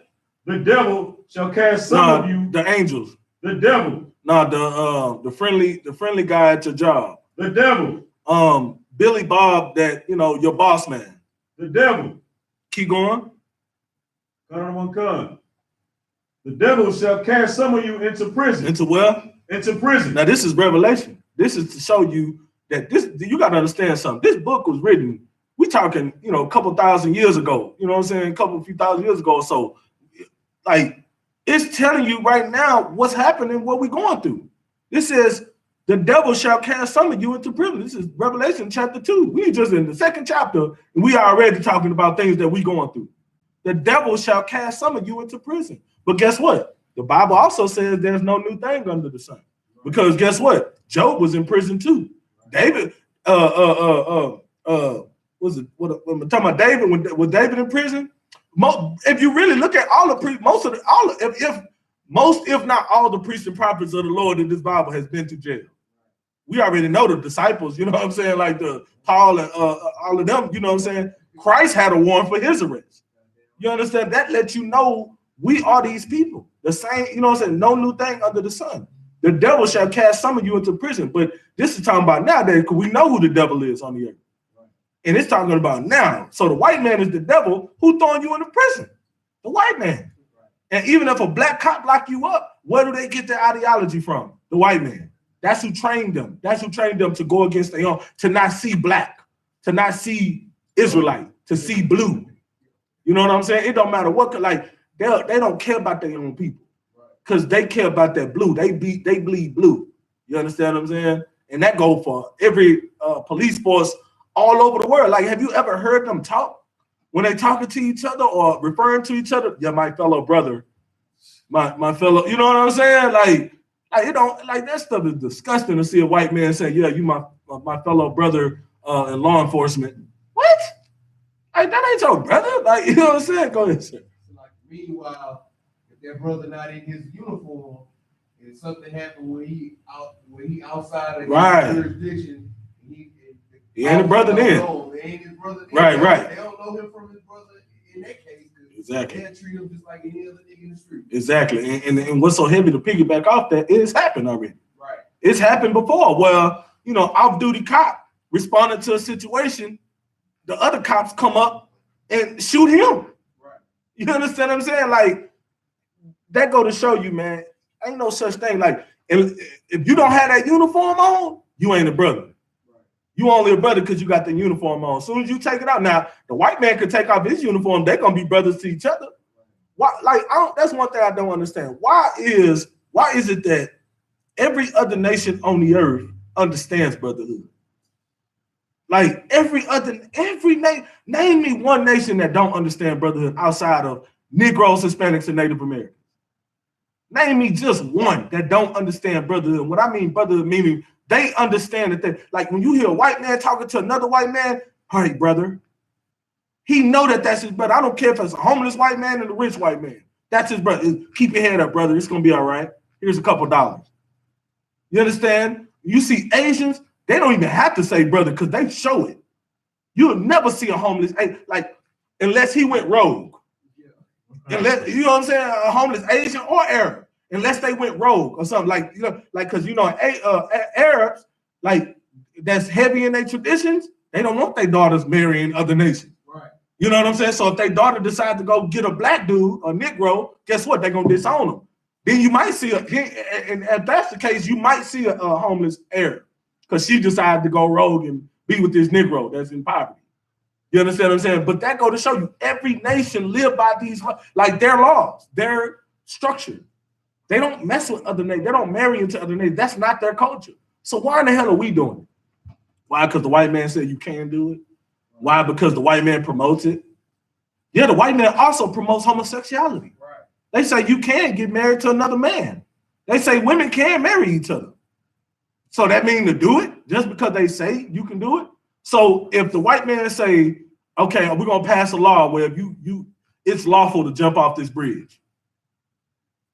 The devil shall cast some of you. The angels. The devil. No, the friendly guy at your job. The devil. Billy Bob, that your boss man. The devil. Keep going. God. The devil shall cast some of you into prison. Into where? Into prison. Now this is Revelation. This is to show you that you got to understand something. This book was written, we talking, a couple thousand years ago. You know what I'm saying? A few thousand years ago or so. Like, it's telling you right now what's happening, what we're going through. It says, the devil shall cast some of you into prison. This is Revelation chapter 2. We just in the second chapter, and we are already talking about things that we're going through. The devil shall cast some of you into prison. But guess what? The Bible also says there's no new thing under the sun. Because guess what? Job was in prison too. David, was it? What am I talking about? David, was David in prison? If you really look at all the priests, if not all the priests and prophets of the Lord in this Bible has been to jail. We already know the disciples, you know what I'm saying, like the Paul and all of them, you know what I'm saying. Christ had a warrant for his arrest. You understand? That lets you know we are these people. The same, you know what I'm saying? No new thing under the sun. The devil shall cast some of you into prison. But this is talking about nowadays, because we know who the devil is on the earth. And it's talking about now. So the white man is the devil who throwing you into prison. The white man. And even if a black cop lock you up, where do they get their ideology from? The white man. That's who trained them. That's who trained them to go against their own, to not see black, to not see Israelite, to see blue. You know what I'm saying? It don't matter what, like, they don't care about their own people. Because they care about that blue. They bleed blue. You understand what I'm saying? And that goes for every police force all over the world. Like, have you ever heard them talk? When they talking to each other or referring to each other, yeah, my fellow brother, my fellow, you know what I'm saying? Like you don't, like, that stuff is disgusting to see a white man say, yeah, you my fellow brother in law enforcement. What? Like, that ain't your brother. Like, you know what I'm saying? Go ahead, sir. Like, meanwhile, if that brother not in his uniform and something happened when he outside of his jurisdiction, he ain't a brother then. Ain't his brother then. Right. They don't know him from his brother in that case. Exactly. They treat him just like any other nigga in the street. Exactly. And what's so heavy to piggyback off that, it has happened already. Right. It's happened before. Well, off-duty cop responded to a situation, the other cops come up and shoot him. Right. You understand what I'm saying? Like, that go to show you, man, ain't no such thing. Like, if you don't have that uniform on, you ain't a brother. You only a brother because you got the uniform on. As soon as you take it out, now the white man could take off his uniform. They're gonna be brothers to each other. Why? Like, that's one thing I don't understand. Why is it that every other nation on the earth understands brotherhood. Like every name me one nation that don't understand brotherhood outside of Negroes, Hispanics, and Native Americans. Name me just one that don't understand brotherhood. What I mean brotherhood meaning they understand that they, like when you hear a white man talking to another white man, all right, brother. He know that that's his brother. I don't care if it's a homeless white man and a rich white man. That's his brother. Keep your head up, brother. It's gonna be all right. Here's a couple dollars. You understand? You see Asians, they don't even have to say brother because they show it. You'll never see a homeless, like, unless he went rogue. Unless, you know what I'm saying, a homeless Asian or Arab, unless they went rogue or something like, you know, like, because, you know, Arabs, like, that's heavy in their traditions, they don't want their daughters marrying other nations. Right. You know what I'm saying? So if their daughter decides to go get a black dude, a Negro, guess what? They're going to disown them. Then you might see, and if that's the case, you might see a homeless Arab because she decided to go rogue and be with this Negro that's in poverty. You understand what I'm saying? But that go to show you every nation live by these, like their laws, their structure. They don't mess with other nations. They don't marry into other nations. That's not their culture. So why in the hell are we doing it? Why? Because the white man said you can't do it. Why? Because the white man promotes it. Yeah, the white man also promotes homosexuality. Right. They say you can't get married to another man. They say women can marry each other. So that means to do it just because they say you can do it. So if the white man say, okay, we're gonna pass a law where it's lawful to jump off this bridge,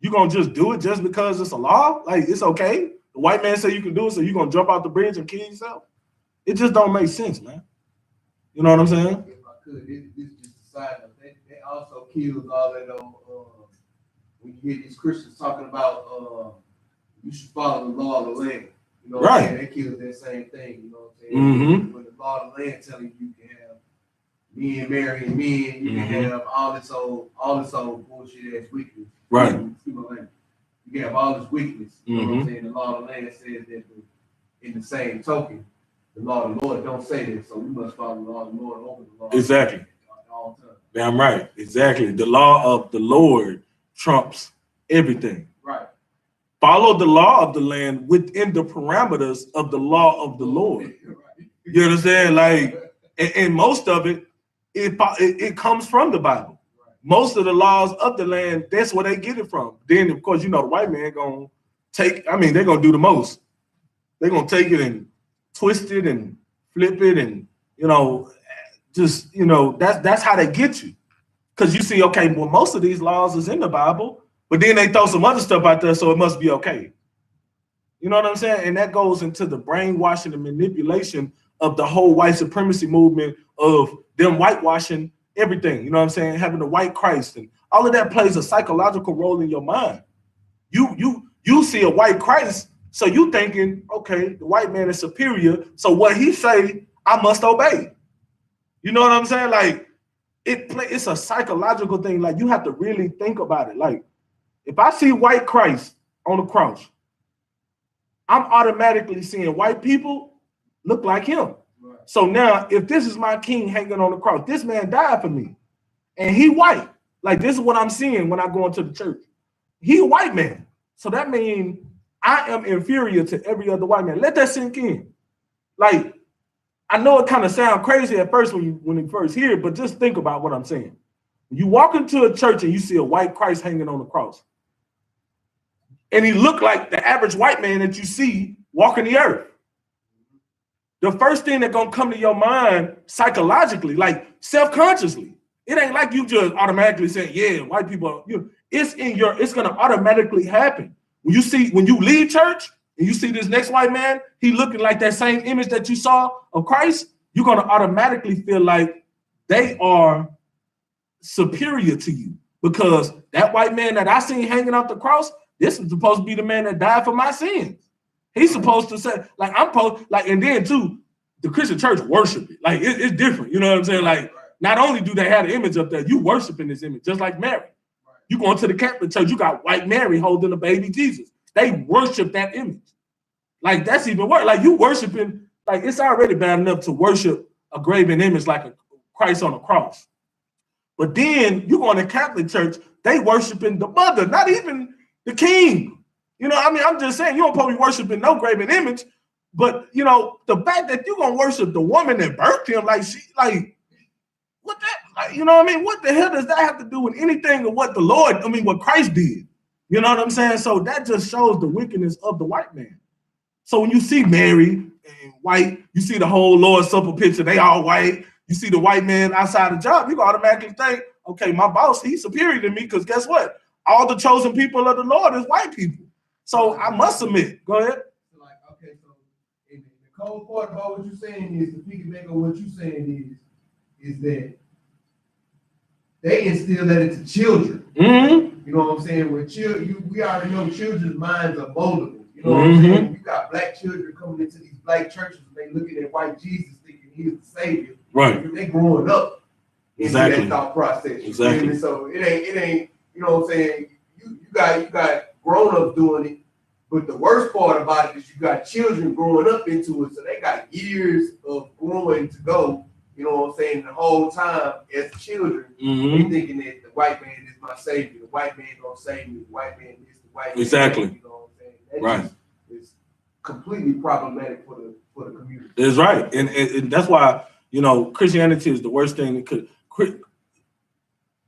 you gonna just do it just because it's a law? Like it's okay? The white man say you can do it, so you're gonna jump off the bridge and kill yourself? It just don't make sense, man. You know what I'm saying? If I could, this is just a side note. They also killed all that when you hear these Christians talking about you should follow the law of the land. You know what I'm saying? They killed that same thing, you know what I'm saying? Mm-hmm. When the law of the land telling you can have men marrying men, you can have all this old bullshit ass weakness. Right. You can have all this weakness. You know what I'm saying? The law of the land says that in the same token, the law of the Lord don't say that, so we must follow the law of the Lord over the law. Exactly. At all times. Damn right. Exactly. The law of the Lord trumps everything. Right. Follow the law of the land within the parameters of the law of the Lord. You understand? Like, and most of it comes from the Bible. Most of the laws of the land, that's where they get it from. Then, of course, you know, the white man gonna take, I mean, they're gonna do the most. They're gonna take it and twist it and flip it and, you know, just, you know, that's how they get you. Because you see, okay, well, most of these laws is in the Bible, but then they throw some other stuff out there, so it must be okay. You know what I'm saying? And that goes into the brainwashing and manipulation of the whole white supremacy movement of them whitewashing everything. You know what I'm saying? Having the white Christ and all of that plays a psychological role in your mind. You see a white Christ, so you thinking, okay, the white man is superior, so what he say, I must obey. You know what I'm saying? Like it's a psychological thing. Like you have to really think about it. Like if I see white Christ on the cross, I'm automatically seeing white people look like him. Right. So now, if this is my king hanging on the cross, this man died for me, and he white. Like this is what I'm seeing when I go into the church. He a white man, so that means I am inferior to every other white man. Let that sink in. Like I know it kind of sounds crazy at first when you first hear it, but just think about what I'm saying. When you walk into a church and you see a white Christ hanging on the cross, and he looked like the average white man that you see walking the earth. The first thing that's gonna come to your mind psychologically, like self-consciously, it ain't like you just automatically saying, yeah, white people, it's gonna automatically happen. When you leave church and you see this next white man, he looking like that same image that you saw of Christ, you're gonna automatically feel like they are superior to you because that white man that I seen hanging off the cross, this is supposed to be the man that died for my sins. He's supposed to say, like, and then too, the Christian church worship it. Like, it's different. You know what I'm saying? Like, not only do they have the image up there, you worshiping this image, just like Mary. You going to the Catholic church, you got white Mary holding the baby Jesus. They worship that image. Like, that's even worse. Like, you worshiping, like, it's already bad enough to worship a graven image like a Christ on a cross. But then you go in the Catholic church, they worshiping the mother, not even the king. You know, I mean, I'm just saying, you don't probably worshiping no graven image, But you know, the fact that you're gonna worship the woman that birthed him, like what that, like, you know what I mean? What the hell does that have to do with anything of what the Lord, what Christ did? You know what I'm saying? So that just shows the wickedness of the white man. So when you see Mary and white, you see the whole Lord's Supper picture, they all white. You see the white man outside the job, you automatically think, okay, my boss, he's superior to me, because guess what? All the chosen people of the Lord is white people. So I must submit. Go ahead. Like, okay, so the cold part about what you're saying is, the piggyback on what you're saying is that they instill that into children. Mm-hmm. You know what I'm saying? With children, we already know children's minds are moldable. You know what I'm saying? You got black children coming into these black churches and they looking at white Jesus thinking he's the savior. Right. They growing up into that thought process. Exactly. So it ain't, you know what I'm saying? You got grown-ups doing it, but the worst part about it is you got children growing up into it, so they got years of growing to go. You know what I'm saying? The whole time as children, they thinking that the white man is my savior, the white man gonna save me, the white man is the white man. Exactly. You know what I'm saying? That is completely problematic for the community. That's right, and that's why, you know, Christianity is the worst thing that could.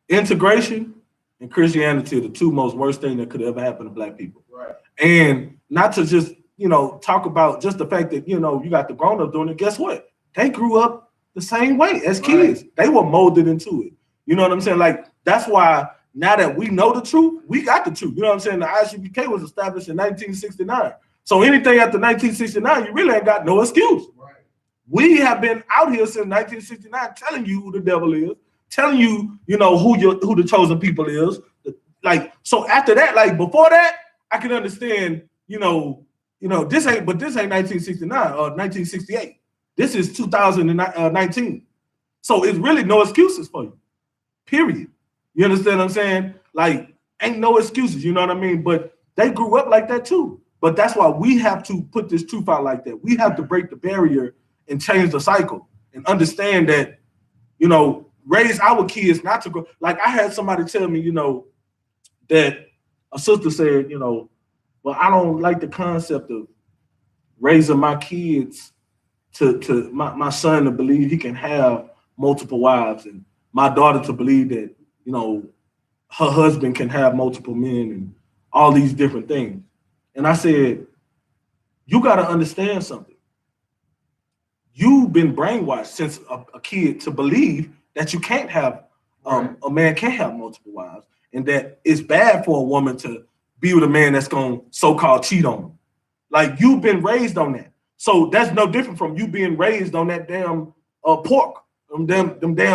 Integration and Christianity are the two most worst things that could ever happen to black people. Right. And not to just, you know, talk about just the fact that, you know, you got the grown-up doing it. Guess what? They grew up the same way as kids. Right. They were molded into it. You know what I'm saying? Like, that's why now that we know the truth, we got the truth. You know what I'm saying? The I.S.U.P.K was established in 1969. So anything after 1969, you really ain't got no excuse. Right. We have been out here since 1969 telling you who the devil is, telling you, you know, who the chosen people is. Like, so after that, like before that, I can understand, you know, this ain't 1969 or 1968. This is 2019. So it's really no excuses for you. Period. You understand what I'm saying? Like, ain't no excuses, you know what I mean? But they grew up like that too. But that's why we have to put this truth out like that. We have to break the barrier and change the cycle and understand that, you know, raise our kids not to go. Like, I had somebody tell me, you know, that a sister said, you know, well, I don't like the concept of raising my kids to my son to believe he can have multiple wives, and my daughter to believe that, you know, her husband can have multiple men and all these different things. And I said, you got to understand something. You've been brainwashed since a kid to believe that you can't have, a man can't have multiple wives, and that it's bad for a woman to be with a man that's going to so-called cheat on them. Like, you've been raised on that. So that's no different from you being raised on that damn pork, them damn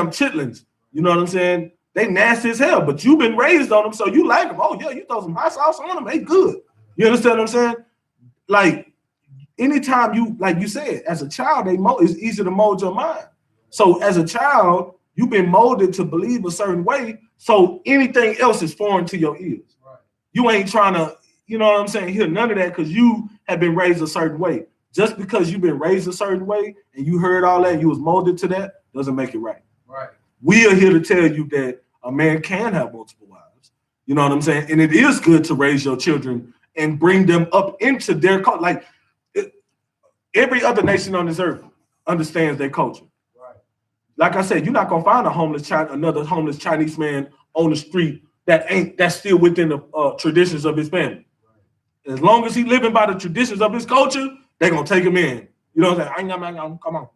chitlins. You know what I'm saying? They nasty as hell, but you've been raised on them, so you like them. Oh yeah, you throw some hot sauce on them, they good. You understand what I'm saying? Like, anytime you, like you said, as a child, it's easy to mold your mind. So as a child, you've been molded to believe a certain way, so anything else is foreign to your ears. Right. You ain't trying to, you know what I'm saying, hear none of that, because you have been raised a certain way. Just because you've been raised a certain way and you heard all that, you was molded to that, doesn't make it right. Right. We are here to tell you that a man can have multiple wives. You know what I'm saying? And it is good to raise your children and bring them up into their culture. Like, every other nation on this earth understands their culture. Right. Like I said, you're not gonna find another homeless Chinese man on the street that's still within the traditions of his family. Right. As long as he's living by the traditions of his culture, they're gonna take him in. You know what I'm saying? Come on.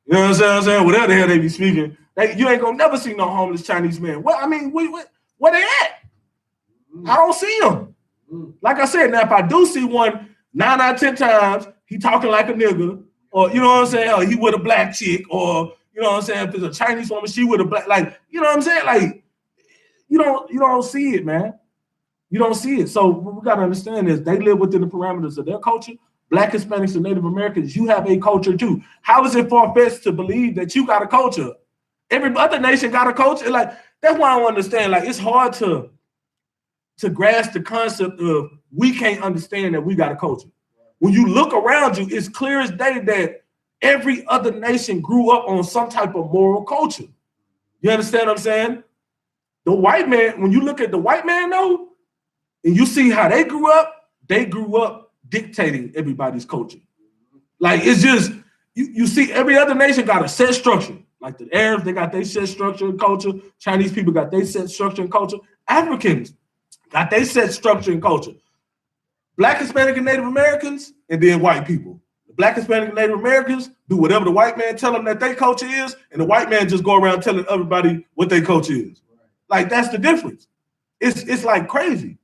You know what I'm saying? Whatever the hell they be speaking, you ain't gonna never see no homeless Chinese man. Well, I mean, where they at? I don't see them. Like I said, now if I do see one, 9 out of 10 times, he talking like a nigga, or you know what I'm saying, or he with a black chick, or you know what I'm saying, if there's a Chinese woman, she with a black, like, you know what I'm saying? Like, you don't see it, man. You don't see it. So what we gotta understand is they live within the parameters of their culture. Black, Hispanics, and Native Americans, you have a culture too. How is it far-fetched to believe that you got a culture? Every other nation got a culture. Like, that's why I don't understand. Like, it's hard to grasp the concept of we can't understand that we got a culture. When you look around you, it's clear as day that every other nation grew up on some type of moral culture. You understand what I'm saying? The white man, when you look at the white man though, and you see how they grew up dictating everybody's culture. Like it's just you see every other nation got a set structure. Like the Arabs, they got their set structure and culture. Chinese people got their set structure and culture. Africans got their set structure and culture. Black, Hispanic, and Native Americans, and then white people. The Black, Hispanic, and Native Americans do whatever the white man tell them that their culture is, and the white man just go around telling everybody what their culture is. Like that's the difference. It's like crazy.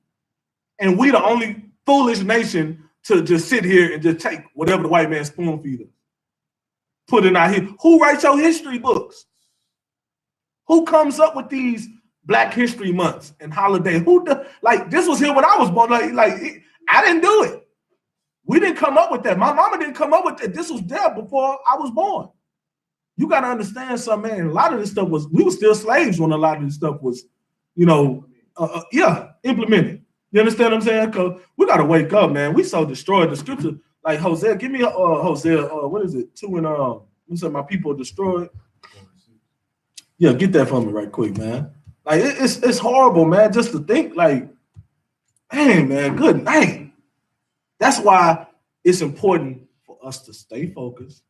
And we the only foolish nation to just sit here and just take whatever the white man spoon feed us. Put it out here. Who writes your history books? Who comes up with these Black History Months and holidays? Like this was here when I was born. Like I didn't do it. We didn't come up with that. My mama didn't come up with it. This was there before I was born. You got to understand something, man. A lot of this stuff we were still slaves when a lot of this stuff was, implemented. You understand what I'm saying? Because we got to wake up, man. We so destroyed. The scripture, like Hosea, give me Hosea, what is it? 2 and you said my people are destroyed. Yeah, get that for me right quick, man. Like it's horrible, man, just to think like, man, good night. That's why it's important for us to stay focused,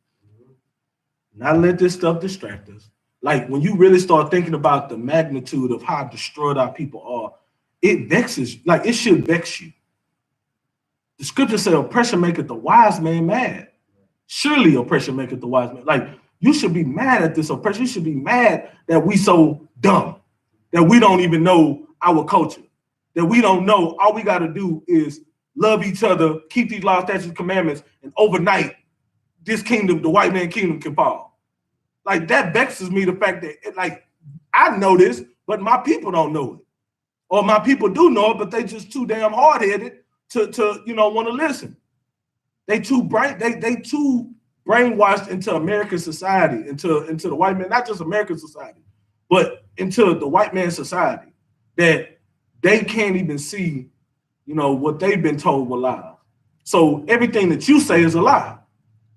not let this stuff distract us. Like when you really start thinking about the magnitude of how destroyed our people are, it vexes, like it should vex you. The scripture says oppression maketh the wise man mad. Surely oppression maketh the wise man. Like you should be mad at this oppression. You should be mad that we so dumb, that we don't even know our culture, that we don't know. All we got to do is love each other, keep these laws, statutes, commandments, and overnight, this kingdom, the white man kingdom, can fall. Like that vexes me, the fact that I know this, but my people don't know it. Or my people do know it, but they just too damn hard-headed to want to listen. They too brainwashed into American society, into the white man, not just American society, but into the white man society, that they can't even see what they've been told were lies. So everything that you say is a lie,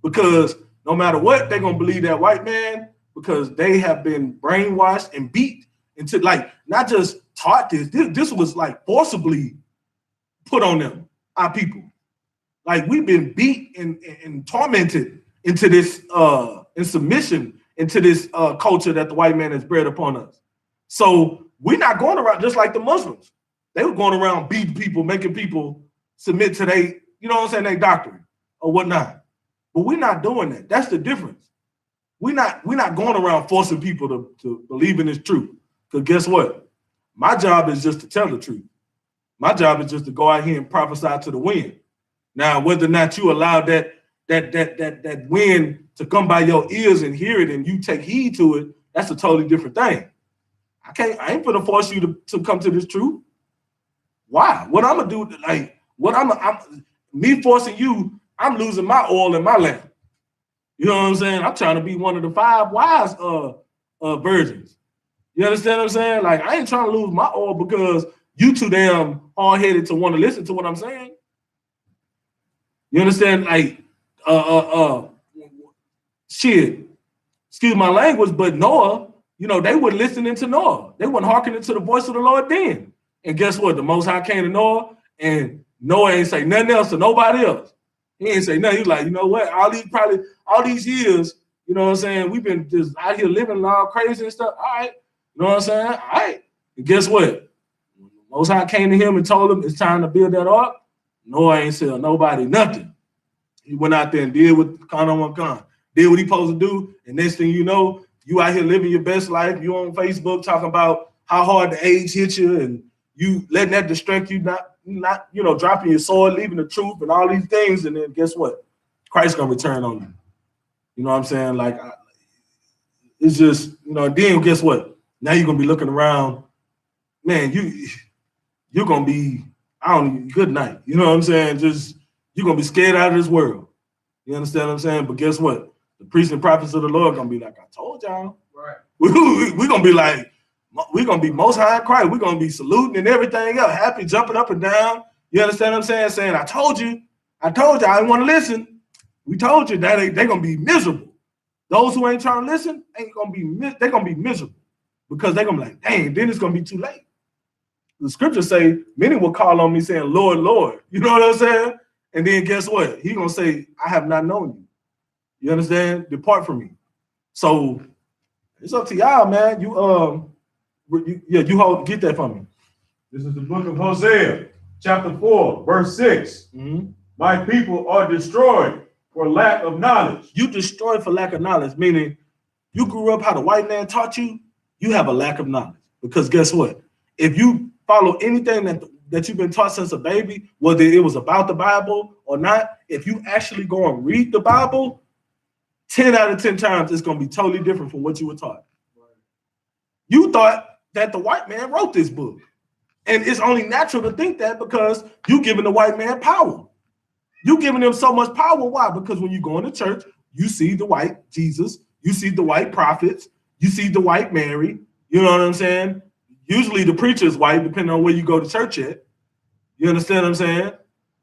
because no matter what, they're gonna believe that white man, because they have been brainwashed and beat into, like, not just taught this was like forcibly put on them, our people. Like we've been beat and tormented into this in submission into this culture that the white man has bred upon us. So we're not going around just like the Muslims. They were going around beating people, making people submit to their doctrine or whatnot. But we're not doing that. That's the difference. We're not going around forcing people to believe in this truth. Because guess what? My job is just to tell the truth. My job is just to go out here and prophesy to the wind. Now, whether or not you allow that wind to come by your ears and hear it and you take heed to it, that's a totally different thing. I ain't gonna force you to come to this truth. Why? What I'm gonna do, like, me forcing you, I'm losing my oil in my lamp. You know what I'm saying? I'm trying to be one of the 5 wise virgins. You understand what I'm saying? Like, I ain't trying to lose my oil because you too damn hard-headed to want to listen to what I'm saying. You understand? Like, shit, excuse my language, but Noah, they were listening to Noah. They weren't hearkening to the voice of the Lord then. And guess what? The Most High came to Noah, and Noah ain't say nothing else to nobody else. He ain't say nothing. He's like, you know what? All these years, you know what I'm saying? We've been just out here living all crazy and stuff. All right. You know what I'm saying? All right. And guess what? Most High came to him and told him it's time to build that ark. Noah ain't tell nobody nothing. He went out there and did what did what he supposed to do. And next thing you know, you out here living your best life. You on Facebook talking about how hard the age hit you, and you letting that distract you, not dropping your sword, leaving the truth, and all these things. And then guess what? Christ's gonna return on you. You know what I'm saying? Like, it's just, then guess what? Now you're gonna be looking around, man. You're gonna be, good night. You know what I'm saying? Just, you're gonna be scared out of this world. You understand what I'm saying? But guess what? The priests and prophets of the Lord gonna be like, I told y'all. Right. We're gonna be like, we're gonna be Most High in Christ. We're gonna be saluting and everything else, happy, jumping up and down. You understand what I'm saying? Saying, I told you, I didn't want to listen. We told you that they're gonna be miserable. Those who ain't trying to listen they're gonna be miserable, because they're gonna be like, dang, then it's gonna be too late. The scriptures say, many will call on me saying, Lord, Lord. You know what I'm saying? And then guess what? He gonna say, I have not known you. You understand? Depart from me. So it's up to y'all, man. Get that from me. This is the book of Hosea, chapter 4, verse 6. Mm-hmm. My people are destroyed for lack of knowledge. You destroyed for lack of knowledge, meaning you grew up how the white man taught you, you have a lack of knowledge. Because guess what? If you follow anything that you've been taught since a baby, whether it was about the Bible or not, if you actually go and read the Bible, 10 out of 10 times it's going to be totally different from what you were taught. You thought that the white man wrote this book. And it's only natural to think that because you're giving the white man power. You're giving him so much power. Why? Because when you go into church, you see the white Jesus, you see the white prophets, you see the white Mary. You know what I'm saying? Usually the preacher is white, depending on where you go to church at. You understand what I'm saying?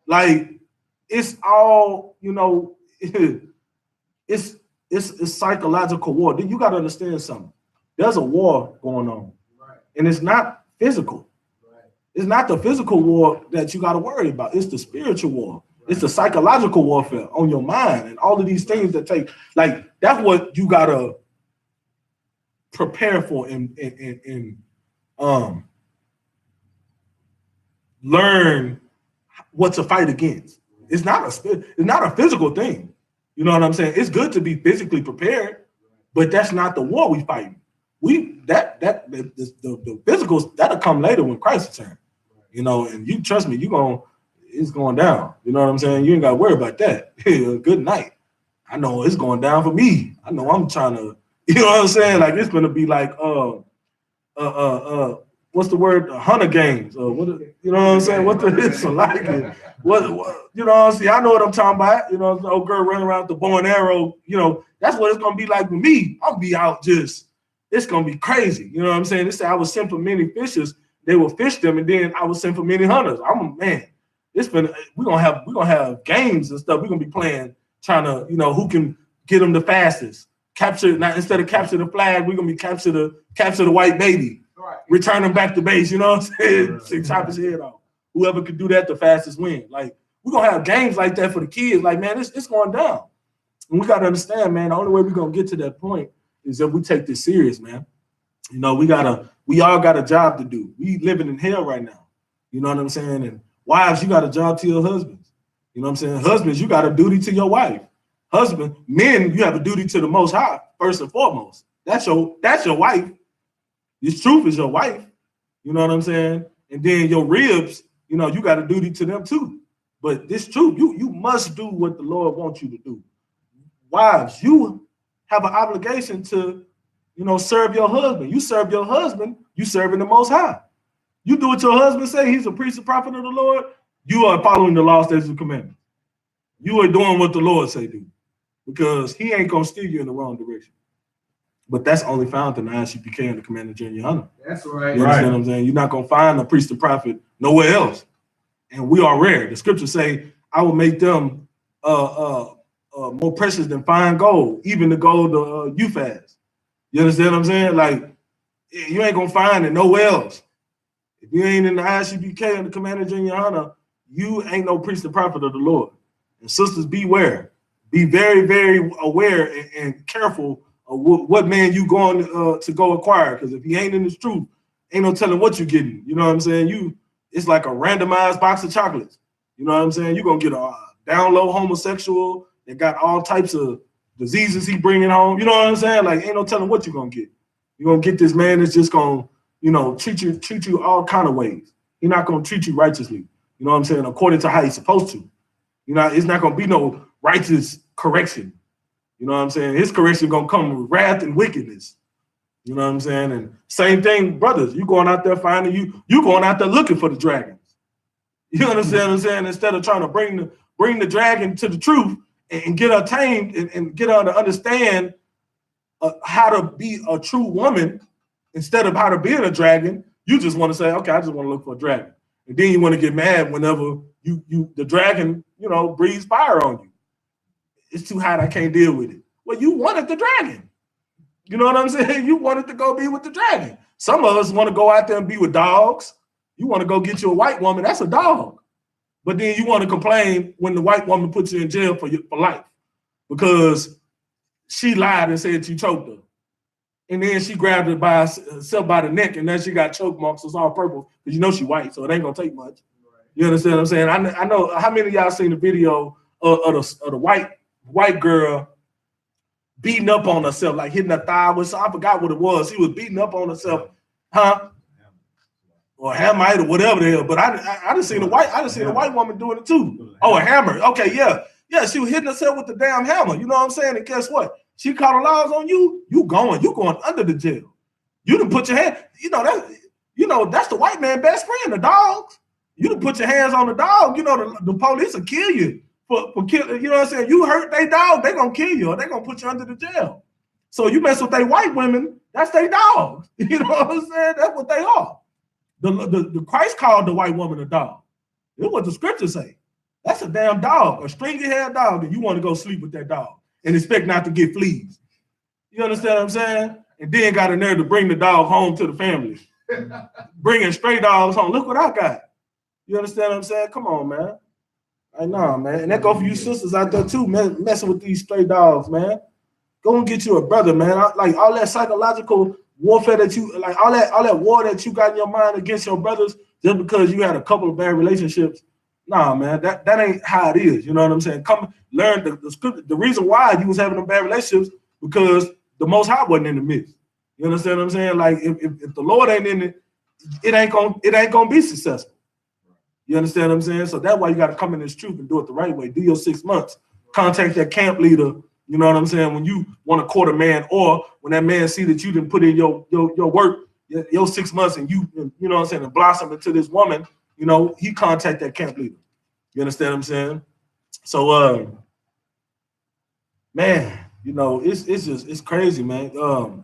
Like, it's all, you know, it's psychological war. You got to understand something. There's a war going on, right? And it's not physical. Right. It's not the physical war that you got to worry about. It's the spiritual war. Right. It's the psychological warfare on your mind and all of these things that take, like, that's what you got to prepare for and learn what to fight against. It's not a physical thing. You know what I'm saying? It's good to be physically prepared, but that's not the war we fighting. The physicals that'll come later when Christ returns. You know, and you trust me, it's going down. You know what I'm saying? You ain't got to worry about that. Good night. I know it's going down for me. I know I'm trying to, you know what I'm saying? Like, it's gonna be like what's the word? Hunger Games. You know what I'm saying? What the it's like it. What you know what I'm saying? I know what I'm talking about. You know, the old girl running around with the bow and arrow, you know, that's what it's gonna be like with me. I'll be out it's gonna be crazy. You know what I'm saying? They say I was sent for many fishers, they will fish them, and then I was sent for many hunters. We're gonna have games and stuff. We're gonna be playing, trying to, you know, who can get them the fastest. Instead of capture the flag, we're gonna be capture the white baby. Right. Return him back to base, you know what I'm saying? Chop his head off. Whoever could do that the fastest win. Like, we're gonna have games like that for the kids. Like, man, it's going down. And we gotta understand, man, the only way we're gonna get to that point is if we take this serious, man. You know, we all got a job to do. We living in hell right now. You know what I'm saying? And wives, you got a job to your husbands. You know what I'm saying? Husbands, you got a duty to your wife. Men, you have a duty to the Most High, first and foremost. That's your wife. This truth is your wife. You know what I'm saying? And then your ribs, you know, you got a duty to them too. But this truth, you must do what the Lord wants you to do. Wives, you have an obligation to, you know, serve your husband. You serve your husband, you serving the Most High. You do what your husband say, he's a priest and prophet of the Lord, you are following the law, statutes, and commandments. You are doing what the Lord say do. Because he ain't gonna steer you in the wrong direction. But that's only found in the I.S.U.P.K and the Commander General YAHANNA. That's right. You understand what I'm saying? You're not gonna find a priest and prophet nowhere else. And we are rare. The scriptures say, I will make them more precious than fine gold, even the gold of Uphaz. You understand what I'm saying? Like, you ain't gonna find it nowhere else. If you ain't in the I.S.U.P.K and the Commander General YAHANNA, you ain't no priest and prophet of the Lord. And sisters, beware. Be very, very aware and careful of what man you going to go acquire. Because if he ain't in this truth, ain't no telling what you're getting. You know what I'm saying? It's like a randomized box of chocolates. You know what I'm saying? You're going to get a down low homosexual that got all types of diseases he bringing home. You know what I'm saying? Like, ain't no telling what you're going to get. You're going to get this man that's just going to, you know, treat you all kind of ways. He's not going to treat you righteously. You know what I'm saying? According to how he's supposed to. You know, it's not going to be no righteous correction. You know what I'm saying? His correction gonna come with wrath and wickedness. You know what I'm saying? And same thing, brothers. You going out there finding you going out there looking for the dragons. You understand what I'm saying? Instead of trying to bring the dragon to the truth and get her tamed and get her to understand how to be a true woman instead of how to be a dragon, you just want to say, okay, I just want to look for a dragon. And then you want to get mad whenever the dragon, you know, breathes fire on you. It's too hot, I can't deal with it. Well, you wanted the dragon. You know what I'm saying? You wanted to go be with the dragon. Some of us want to go out there and be with dogs. You want to go get you a white woman, that's a dog. But then you want to complain when the white woman puts you in jail for life because she lied and said you choked her. And then she grabbed her by herself by the neck, and then she got choke marks. It's all purple because you know she white, so it ain't gonna take much. You understand what I'm saying? I know how many of y'all seen the video of the white girl beating up on herself, like hitting her thigh with. I forgot what it was. She was beating up on herself, huh? Or hammer or whatever the hell. But I done seen a white woman doing it too. Oh, a hammer. Okay, yeah. Yeah, she was hitting herself with the damn hammer. You know what I'm saying? And guess what? She caught a laws on you, you going under the jail. You done put your hand, that's the white man best friend, the dogs. You done put your hands on the dog, the police will kill you for killing, you know what I'm saying? You hurt they dog, they gonna kill you or they gonna put you under the jail. So you mess with they white women, that's they dogs. You know what I'm saying? That's what they are. The Christ called the white woman a dog. It's what the scriptures say. That's a damn dog, a stringy haired dog, and you want to go sleep with that dog and expect not to get fleas. You understand what I'm saying? And then got a nerve to bring the dog home to the family. Bringing stray dogs home. Look what I got. You understand what I'm saying? Come on, man. I know, man. And that go for you sisters out there too, man, messing with these stray dogs, man. Go and get you a brother, man. Like all that psychological warfare that you, like all that war that you got in your mind against your brothers just because you had a couple of bad relationships. Nah, man, that ain't how it is. You know what I'm saying? Come learn the script. The reason why you was having them bad relationships because the Most High wasn't in the midst. You understand what I'm saying? Like if the Lord ain't in it, it ain't gonna be successful. You understand what I'm saying? So that's why you got to come in this truth and do it the right way. Do your 6 months. Contact that camp leader. You know what I'm saying? When you want to court a man, or when that man see that you didn't put in your work, your 6 months, and you know what I'm saying, and blossom into this woman. He contact that camp leader. You understand what I'm saying? So, man, it's crazy, man.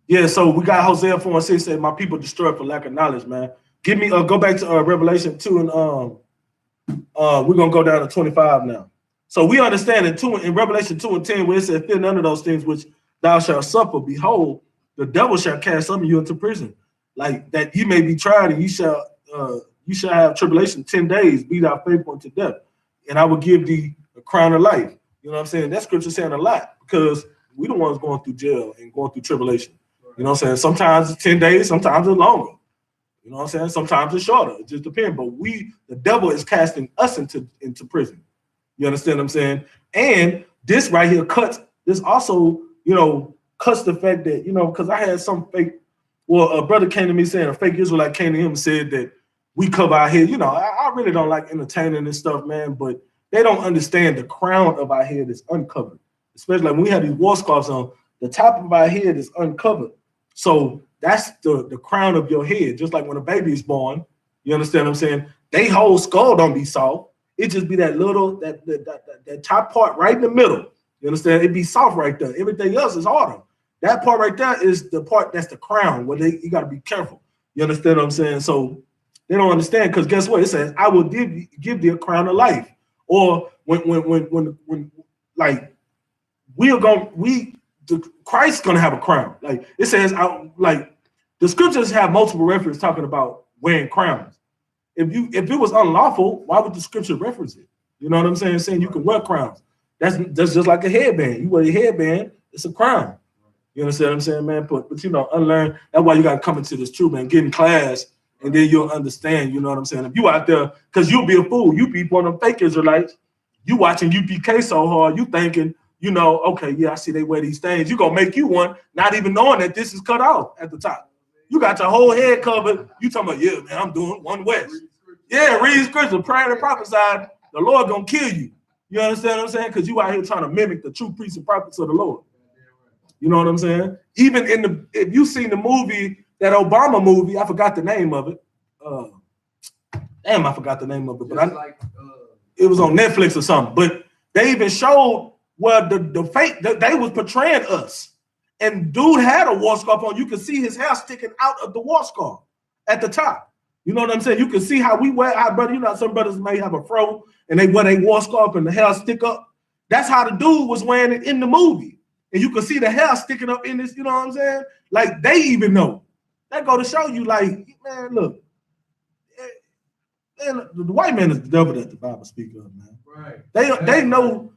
Yeah, so we got Hosea 4:6 said, my people destroyed for lack of knowledge, man. Give me, go back to Revelation 2 and we're going to go down to 25 now. So we understand in Revelation 2:10, where it says, fear none of those things which thou shalt suffer. Behold, the devil shall cast some of you into prison, like that you may be tried, and you shall have tribulation 10 days, be thou faithful unto death, and I will give thee a crown of life. You know what I'm saying? That scripture saying a lot because we the ones going through jail and going through tribulation. You know what I'm saying? Sometimes it's 10 days, sometimes it's longer. You know what I'm saying? Sometimes it's shorter. It just depends. But the devil is casting us into prison. You understand what I'm saying? And this right here also cuts the fact that, because I had some fake, a brother came to me saying a fake Israelite came to him and said that we cover our head. I really don't like entertaining this stuff, man, but they don't understand the crown of our head is uncovered. Especially like when we have these war scarves on, the top of our head is uncovered. So that's the crown of your head. Just like when a baby is born, you understand what I'm saying? They whole skull don't be soft. It just be that little, that top part right in the middle. You understand? It be soft right there. Everything else is harder. That part right there is the part that's the crown where you got to be careful. You understand what I'm saying? So they don't understand because guess what? It says, I will give thee a crown of life. Or when like Christ's gonna have a crown. Like it says, like the scriptures have multiple references talking about wearing crowns. If it was unlawful, why would the scripture reference it? You know what I'm saying? Saying you can wear crowns. That's just like a headband. You wear a headband, it's a crown. You understand what I'm saying, man? But unlearn. That's why you got to come into this truth, man. Get in class, and then you'll understand. You know what I'm saying? If you out there, because you'll be a fool. You be one of them fake Israelites. You watching UPK so hard, you thinking, okay, yeah, I see they wear these things. You gonna make you one, not even knowing that this is cut off at the top. You got your whole head covered. You talking about, yeah, man, I'm doing one west. Yeah, read scripture, pray and prophesy. The Lord gonna kill you. You understand what I'm saying? Because you out here trying to mimic the true priests and prophets of the Lord. You know what I'm saying? Even if you seen the movie, that Obama movie, I forgot the name of it. I forgot the name of it, but it was on Netflix or something. But they even showed where the fake they was portraying us. And dude had a war scarf on. You can see his hair sticking out of the war scarf at the top. You know what I'm saying? You can see how we wear our brother. Some brothers may have a fro and they wear a war scarf and the hair stick up. That's how the dude was wearing it in the movie. And you can see the hair sticking up in this, you know what I'm saying? Like they even know. That go to show you, like, man, look. Man, the white man is the devil that the Bible speaks of, man. Right. They know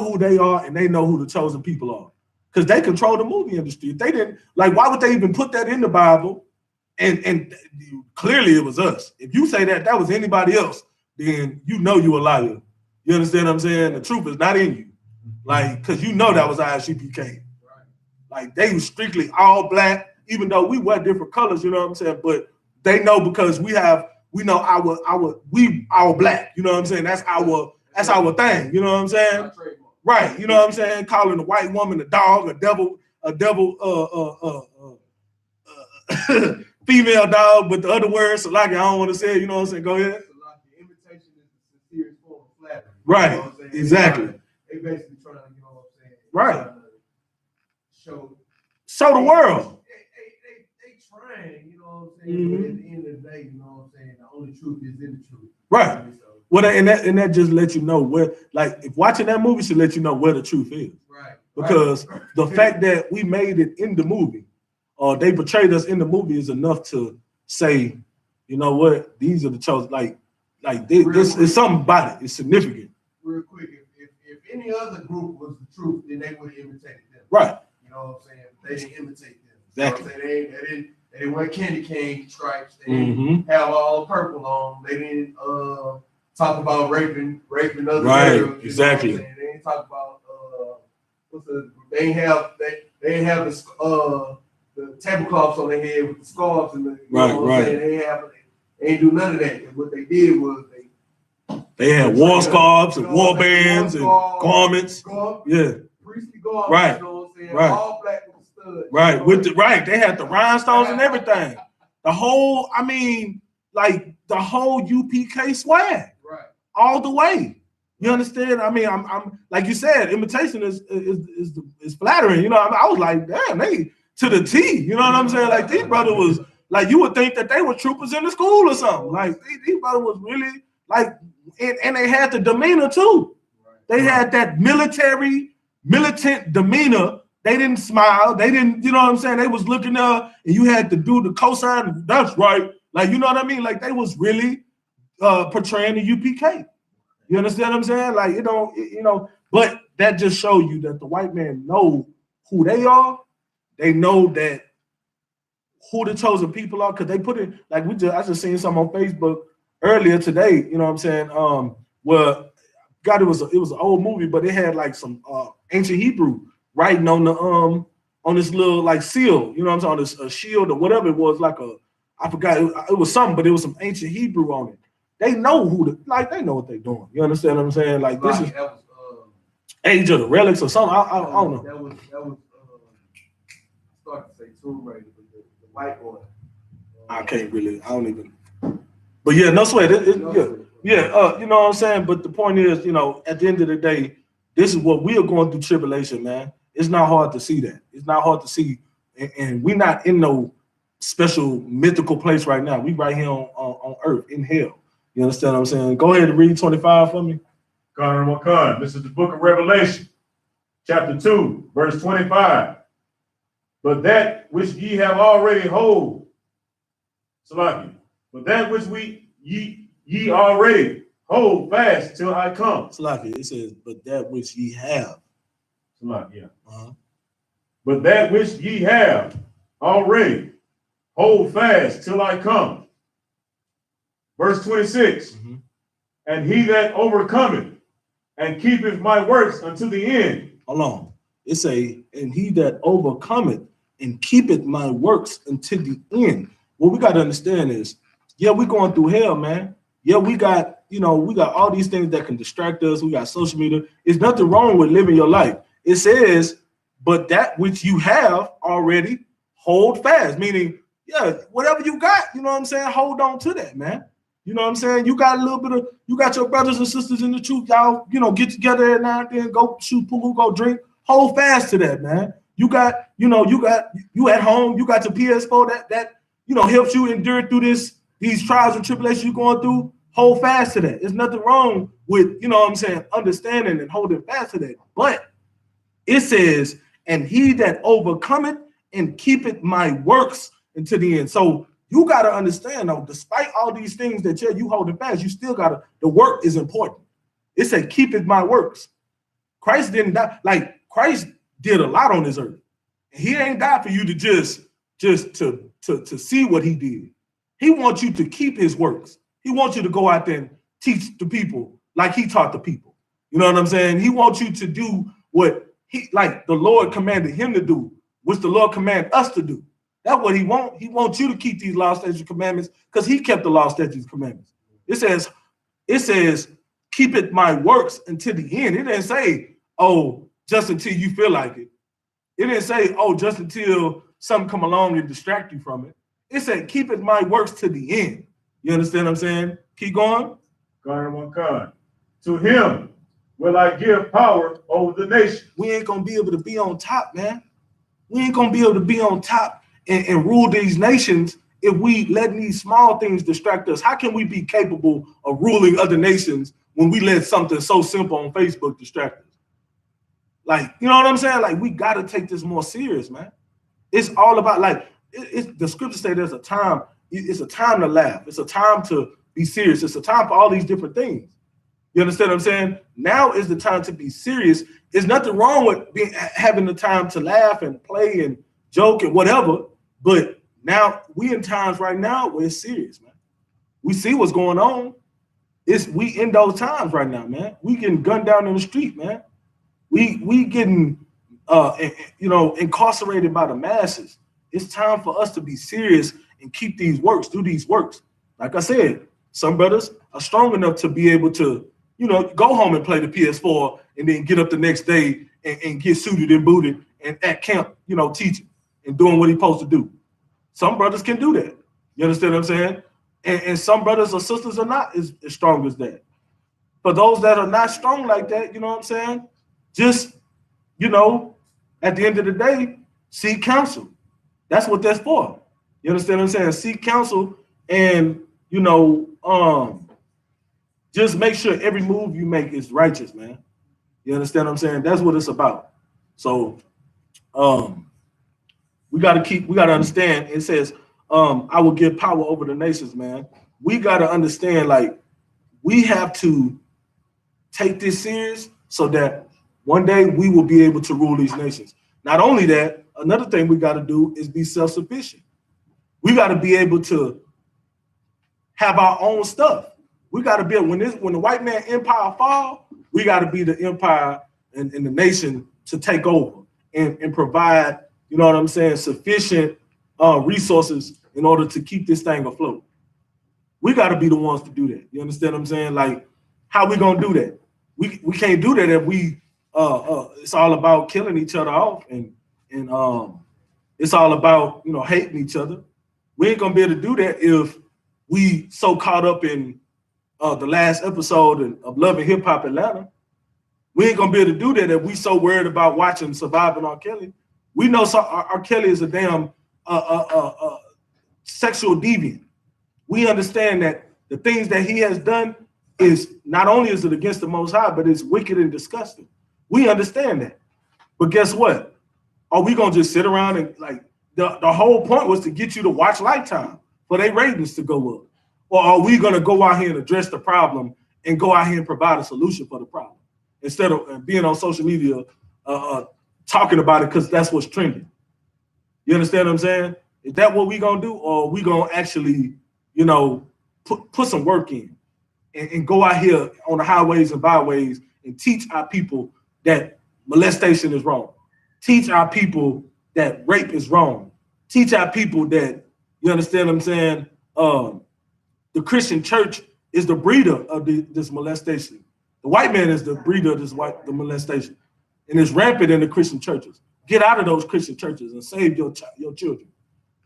who they are and they know who the chosen people are. because they control the movie industry. If they didn't, like, why would they even put that in the Bible? And clearly it was us. If you say that was anybody else, then you know you a liar. You understand what I'm saying? The truth is not in you. Like, because you know that was I.S.U.P.K. Like, they was strictly all black, even though we wear different colors, you know what I'm saying? But they know because we know we all black, you know what I'm saying? That's our thing, you know what I'm saying? Right, you know what I'm saying? Calling a white woman a dog, a devil, female dog, but the other words, so like I don't want to say it, you know what I'm saying? Go ahead. So like the imitation is the sincerest form of flattery. Right, You know what I'm saying? exactly. They basically trying to, you know what I'm saying? Right. Show the world. They trying, you know what I'm saying? But at the end of the day, you know what I'm saying? The only truth is in the truth. Right. Well, and that just lets you know where, like, if watching that movie should let you know where the truth is. Right. Because the fact that we made it in the movie, or they portrayed us in the movie, is enough to say, you know what, these are the chosen. Like this is something about it. It's significant. Real quick, if any other group was the truth, then they would have imitated them. Right. You know what I'm saying? They didn't imitate them. Exactly. You know what I'm saying? They didn't wear candy cane stripes. They didn't have all purple on. They didn't talk about raping other girls. Exactly. You know what I'm saying? They didn't talk about they didn't have the tablecloths on their head with the scarves and the you know what I'm saying? They ain't do none of that. And what they did was they had war scarves and war bands and garments. Yeah. Priestly garments, right. You know what I'm saying? Right. All black with the studs. Right. You know With they had the rhinestones and everything. The whole, the whole UPK swag. Right. All the way. You understand? I mean, I'm like you said, imitation is flattering. You know, I was like, damn, they to the T. You know what I'm saying? Like, these brothers was like, you would think that they were troopers in the school or something. Like, these brothers was really like, and they had the demeanor too. They had that militant demeanor. They didn't smile. They didn't, you know what I'm saying? They was looking up, and you had to do the cosign. That's right. Like, you know what I mean? Like, they was really portraying the UPK. You understand what I'm saying? Like, you know, but that just shows you that the white man know who they are. They know that who the chosen people are, because they put it, like I just seen something on Facebook earlier today, you know what I'm saying? Where God, it was an old movie, but it had like some ancient Hebrew writing on this little like seal, you know what I'm saying, on this shield or whatever it was, like I forgot, it was something, but it was some ancient Hebrew on it. They know they know what they're doing. You understand what I'm saying? Like, this is Age of the Relics or something. I don't know. That was start to say Tomb Raider, but the white boy. I don't even. But yeah, no sweat. You know what I'm saying? But the point is, you know, at the end of the day, this is what we are going through tribulation, man. It's not hard to see that. It's not hard to see, and we're not in no special mythical place right now. We right here on earth, in hell. You understand what I'm saying? Go ahead and read 25 for me. This is the book of Revelation, chapter 2, verse 25. But that which ye have already hold, Salaki, but that which ye already hold fast till I come. Salaki, it says, but that which ye have. Salaki, yeah. But that which ye have already hold fast till I come. Verse 26. And he that overcometh and keepeth my works unto the end. Hold on. It say, and he that overcometh and keepeth my works until the end. What we got to understand is, yeah, we're going through hell, man. Yeah, we got all these things that can distract us. We got social media. There's nothing wrong with living your life. It says, but that which you have already, hold fast. Meaning, yeah, whatever you got, you know what I'm saying? Hold on to that, man. You know what I'm saying? You got you got your brothers and sisters in the truth. Y'all, get together every now and then, go shoot pool, go drink. Hold fast to that, man. You at home, you got your PS4 that helps you endure through these trials and tribulations you're going through. Hold fast to that. There's nothing wrong with, understanding and holding fast to that. But it says, and he that overcometh and keepeth my works unto the end. So you got to understand, though, despite all these things that you holding fast, you still got to, the work is important. It said, keepeth my works. Christ didn't die. Like, Christ did a lot on this earth. And he ain't died for you to just to see what he did. He wants you to keep his works. He wants you to go out there and teach the people like he taught the people. You know what I'm saying? He wants you to do what like the Lord commanded him to do, which the Lord commanded us to do. That's what he wants. He wants you to keep these law, statutes, commandments, because he kept the law, statutes, commandments. It says, keep it my works until the end. It didn't say, oh, just until you feel like it. It didn't say, oh, just until something come along and distract you from it. It said, keep it my works to the end. You understand what I'm saying? Keep going. To him will I give power over the nation. We ain't gonna be able to be on top, man. We ain't gonna be able to be on top and rule these nations if we let these small things distract us. How can we be capable of ruling other nations when we let something so simple on Facebook distract us? Like, you know what I'm saying? Like, we gotta take this more serious, man. It's all about, like, the scriptures say there's a time, it's a time to laugh. It's a time to be serious. It's a time for all these different things. You understand what I'm saying? Now is the time to be serious. There's nothing wrong with having the time to laugh and play and joke and whatever. But now we in times right now where it's serious, man. We see what's going on. We in those times right now, man. We getting gunned down in the street, man. We getting incarcerated by the masses. It's time for us to be serious and keep these works, do these works. Like I said, some brothers are strong enough to be able to, go home and play the PS4 and then get up the next day and get suited and booted and at camp, teaching and doing what he's supposed to do. Some brothers can do that. You understand what I'm saying? And some brothers or sisters are not as strong as that. For those that are not strong like that, you know what I'm saying? Just, at the end of the day, seek counsel. That's what that's for. You understand what I'm saying? Seek counsel and, just make sure every move you make is righteous, man. You understand what I'm saying? That's what it's about. So we gotta understand. It says, I will give power over the nations, man. We gotta understand, like, we have to take this serious so that one day we will be able to rule these nations. Not only that, another thing we gotta do is be self-sufficient. We gotta be able to have our own stuff. We got to be when the white man empire fall, we got to be the empire and the nation to take over and provide, you know what I'm saying, sufficient resources in order to keep this thing afloat. We got to be the ones to do that. You understand what I'm saying? Like, how we gonna do that? We can't do that if we it's all about killing each other off and it's all about hating each other. We ain't gonna be able to do that if we so caught up in the last episode of Love and Hip Hop Atlanta. We ain't gonna be able to do that if we so worried about watching Surviving R. Kelly. We know R. Kelly is a damn sexual deviant. We understand that the things that he has done is not only is it against the Most High, but it's wicked and disgusting. We understand that. But guess what? Are we gonna just sit around and like the whole point was to get you to watch Lifetime for their ratings to go up? Or are we going to go out here and address the problem and go out here and provide a solution for the problem instead of being on social media talking about it because that's what's trending? You understand what I'm saying? Is that what we going to do? Or are we going to actually, put some work in and go out here on the highways and byways and teach our people that molestation is wrong. Teach our people that rape is wrong. Teach our people that, you understand what I'm saying, the Christian church is the breeder of this molestation. The white man is the breeder of the molestation. And it's rampant in the Christian churches. Get out of those Christian churches and save your children.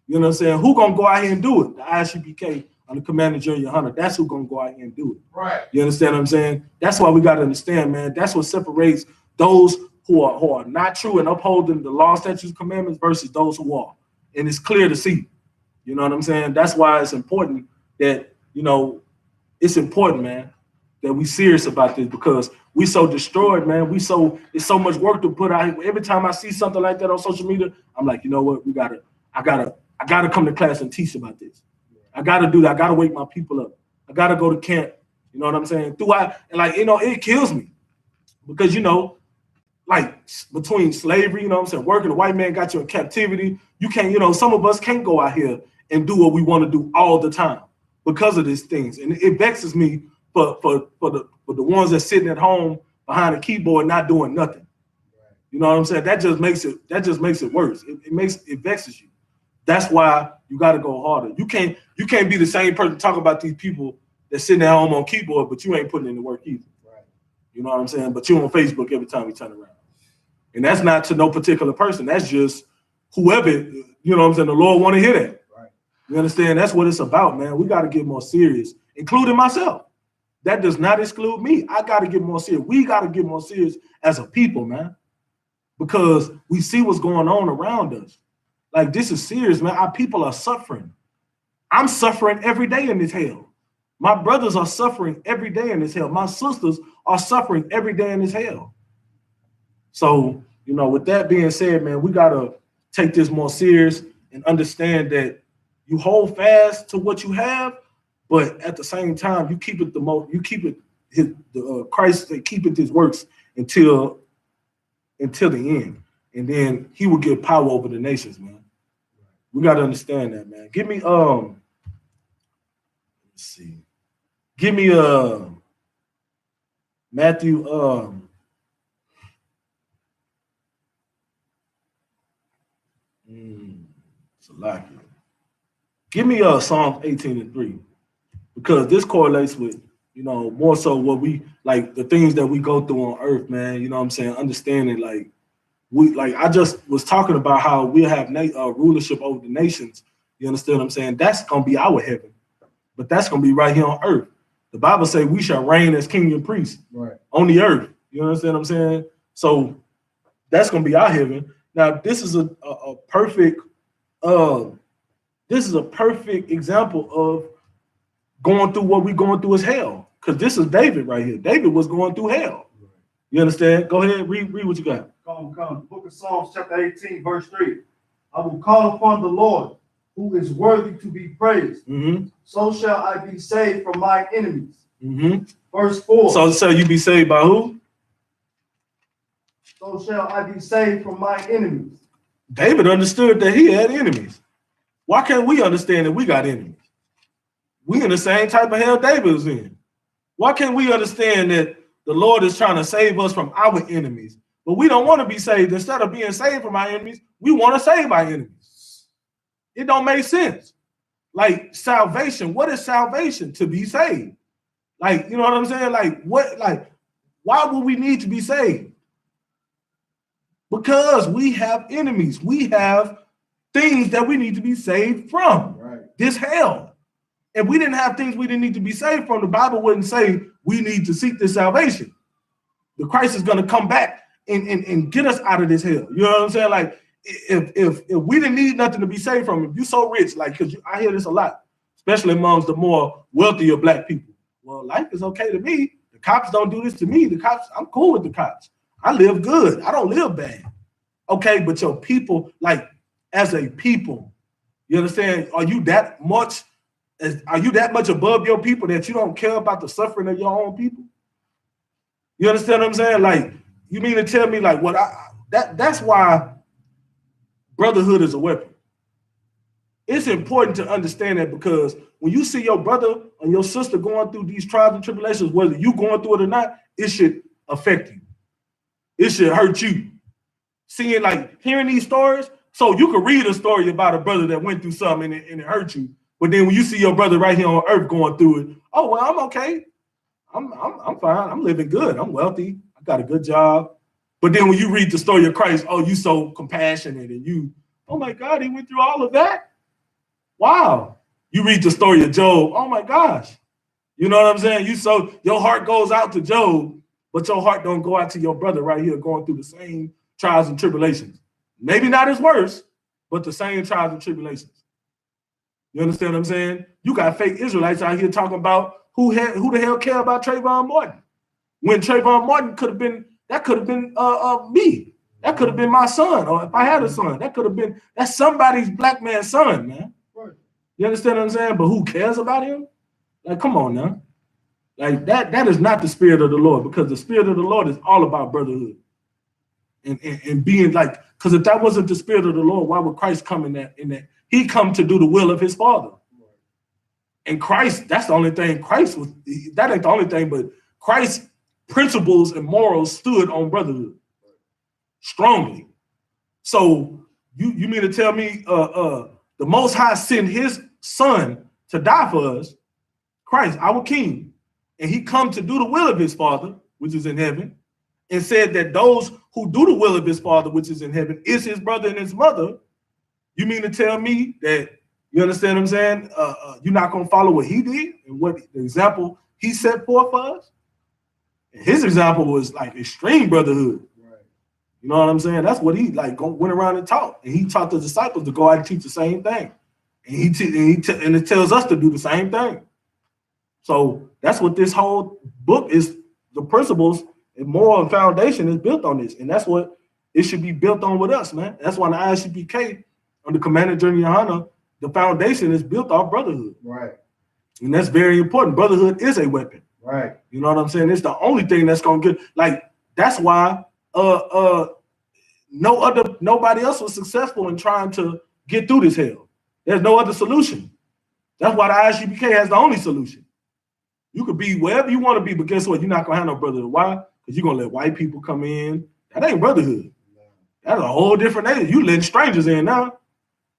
You know what I'm saying? Who gonna go out here and do it? The I.S.U.P.K under Commander General YAHANNA. That's who gonna go out here and do it. Right. You understand what I'm saying? That's why we gotta understand, man. That's what separates those who are not true and upholding the law, statutes, commandments versus those who are. And it's clear to see. You know what I'm saying? That's why it's important that, it's important, man, that we serious about this because we so destroyed, man. It's so much work to put out. Every time I see something like that on social media, I'm like, you know what? I gotta come to class and teach about this. I gotta do that. I gotta wake my people up. I gotta go to camp. You know what I'm saying? It kills me because like between slavery, you know what I'm saying, working, the white man got you in captivity. You can't, you know, some of us can't go out here and do what we want to do all the time because of these things. And it vexes me for the ones that's sitting at home behind a keyboard not doing nothing. You know what I'm saying? That just makes it worse. It vexes you. That's why you got to go harder. You can't be the same person talking about these people that's sitting at home on keyboard, but you ain't putting in the work either. Right. You know what I'm saying? But you on Facebook every time you turn around. And that's not to no particular person. That's just whoever, you know what I'm saying, the Lord want to hear that. Right. You understand? That's what it's about, man. We got to get more serious, including myself. That does not exclude me. I got to get more serious. We got to get more serious as a people, man, because we see what's going on around us. Like, this is serious, man. Our people are suffering. I'm suffering every day in this hell. My brothers are suffering every day in this hell. My sisters are suffering every day in this hell. So, you know, with that being said, man, we got to take this more serious and understand that you hold fast to what you have, but at the same time, you keep it Christ keepeth his works until the end. And then he will give power over the nations, man. We got to understand that, man. Give me let's see. Give me Matthew Salakia. Give me Psalm 18:3, because this correlates with, you know, more so what we like, the things that we go through on earth, man. You know what I'm saying? Understanding, like, I just was talking about how we have rulership over the nations. You understand what I'm saying? That's gonna be our heaven, but that's gonna be right here on earth. The Bible says we shall reign as king and priest on the earth. You understand what I'm saying? So that's gonna be our heaven. Now, this is a perfect example of going through what we're going through as hell. Because this is David right here. David was going through hell. You understand? Go ahead, read what you got. Come. The book of Psalms, chapter 18, verse 3. I will call upon the Lord, who is worthy to be praised. Mm-hmm. So shall I be saved from my enemies. Mm-hmm. Verse 4. So you be saved by who? So shall I be saved from my enemies. David understood that he had enemies. Why can't we understand that we got enemies? We in the same type of hell David was in. Why can't we understand that the Lord is trying to save us from our enemies? But we don't want to be saved. Instead of being saved from our enemies, we want to save our enemies. It don't make sense. Like, salvation, what is salvation? To be saved. Like, you know what I'm saying? Why would we need to be saved? Because we have enemies. We have things that we need to be saved from. Right. This hell. If we didn't have things we didn't need to be saved from, the Bible wouldn't say we need to seek this salvation. The Christ is going to come back and get us out of this hell. You know what I'm saying? Like, if we didn't need nothing to be saved from, if you're so rich, like, because I hear this a lot, especially amongst the more wealthier black people. Well, life is okay to me. The cops don't do this to me. The cops, I'm cool with the cops. I live good. I don't live bad. Okay, but your people, like, as a people, you understand? Are you that much above your people that you don't care about the suffering of your own people? You understand what I'm saying? Like, you mean to tell me, like, that's why brotherhood is a weapon. It's important to understand that, because when you see your brother and your sister going through these trials and tribulations, whether you going through it or not, it should affect you. It should hurt you. Seeing, like, hearing these stories, so you can read a story about a brother that went through something and it hurt you. But then when you see your brother right here on earth going through it, oh, well, I'm okay. I'm fine. I'm living good. I'm wealthy. I got a good job. But then when you read the story of Christ, oh, you so compassionate, and you, oh my God, he went through all of that. Wow. You read the story of Job. Oh my gosh. You know what I'm saying? Your heart goes out to Job, but your heart don't go out to your brother right here going through the same trials and tribulations. Maybe not as worse, but the same trials and tribulations. You understand what I'm saying? You got fake Israelites out here talking about who the hell care about Trayvon Martin, when Trayvon Martin could have been me. That could have been my son, or if I had a son, that's somebody's black man's son, man. Right. You understand what I'm saying? But who cares about him? Like, come on now. Like, that is not the spirit of the Lord, because the spirit of the Lord is all about brotherhood. and being like, because if that wasn't the spirit of the Lord, why would Christ come in that? He come to do the will of his Father. And Christ, that's the only thing. Christ was, that ain't the only thing, but Christ's principles and morals stood on brotherhood strongly. So you mean to tell me the Most High sent his son to die for us, Christ, our King, and he come to do the will of his Father, which is in heaven, and said that those who do the will of his Father, which is in heaven, is his brother and his mother. You mean to tell me that, you understand what I'm saying? You're not going to follow what he did and what the example he set forth for us? And his example was like extreme brotherhood. Right. You know what I'm saying? That's what he like went around and taught. And he taught the disciples to go out and teach the same thing. And and it tells us to do the same thing. So that's what this whole book is. The principles and moral foundation is built on this. And that's what it should be built on with us, man. That's why the I.S.U.P.K on the Commander Journey YAHANNA, the foundation is built off brotherhood. Right. And that's very important. Brotherhood is a weapon. Right. You know what I'm saying? It's the only thing that's gonna get, like, that's why nobody else was successful in trying to get through this hell. There's no other solution. That's why the I.S.U.P.K has the only solution. You could be wherever you want to be, but guess what? You're not gonna have no brotherhood. Why? Because you're gonna let white people come in. That ain't brotherhood. That's a whole different name. You letting strangers in now.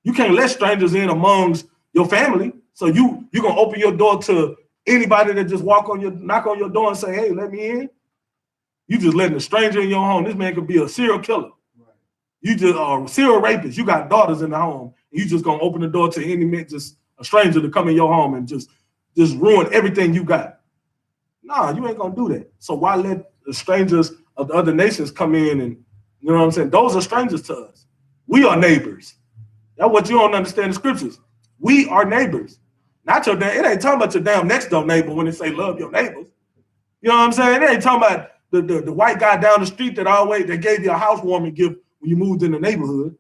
You can't let strangers in amongst your family. So you're gonna open your door to anybody that just knock on your door and say, hey, let me in. You just letting a stranger in your home. This man could be a serial killer. Right. You just are serial rapist. You got daughters in the home. You just gonna open the door to any man, just a stranger to come in your home and just ruin everything you got. Nah, you ain't gonna do that. So why let the strangers of the other nations come in and, you know what I'm saying? Those are strangers to us. We are neighbors. That's what you don't understand the scriptures. We are neighbors. Not your damn, it ain't talking about your damn next door neighbor when they say love your neighbors. You know what I'm saying? It ain't talking about the white guy down the street that gave you a housewarming gift when you moved in the neighborhood.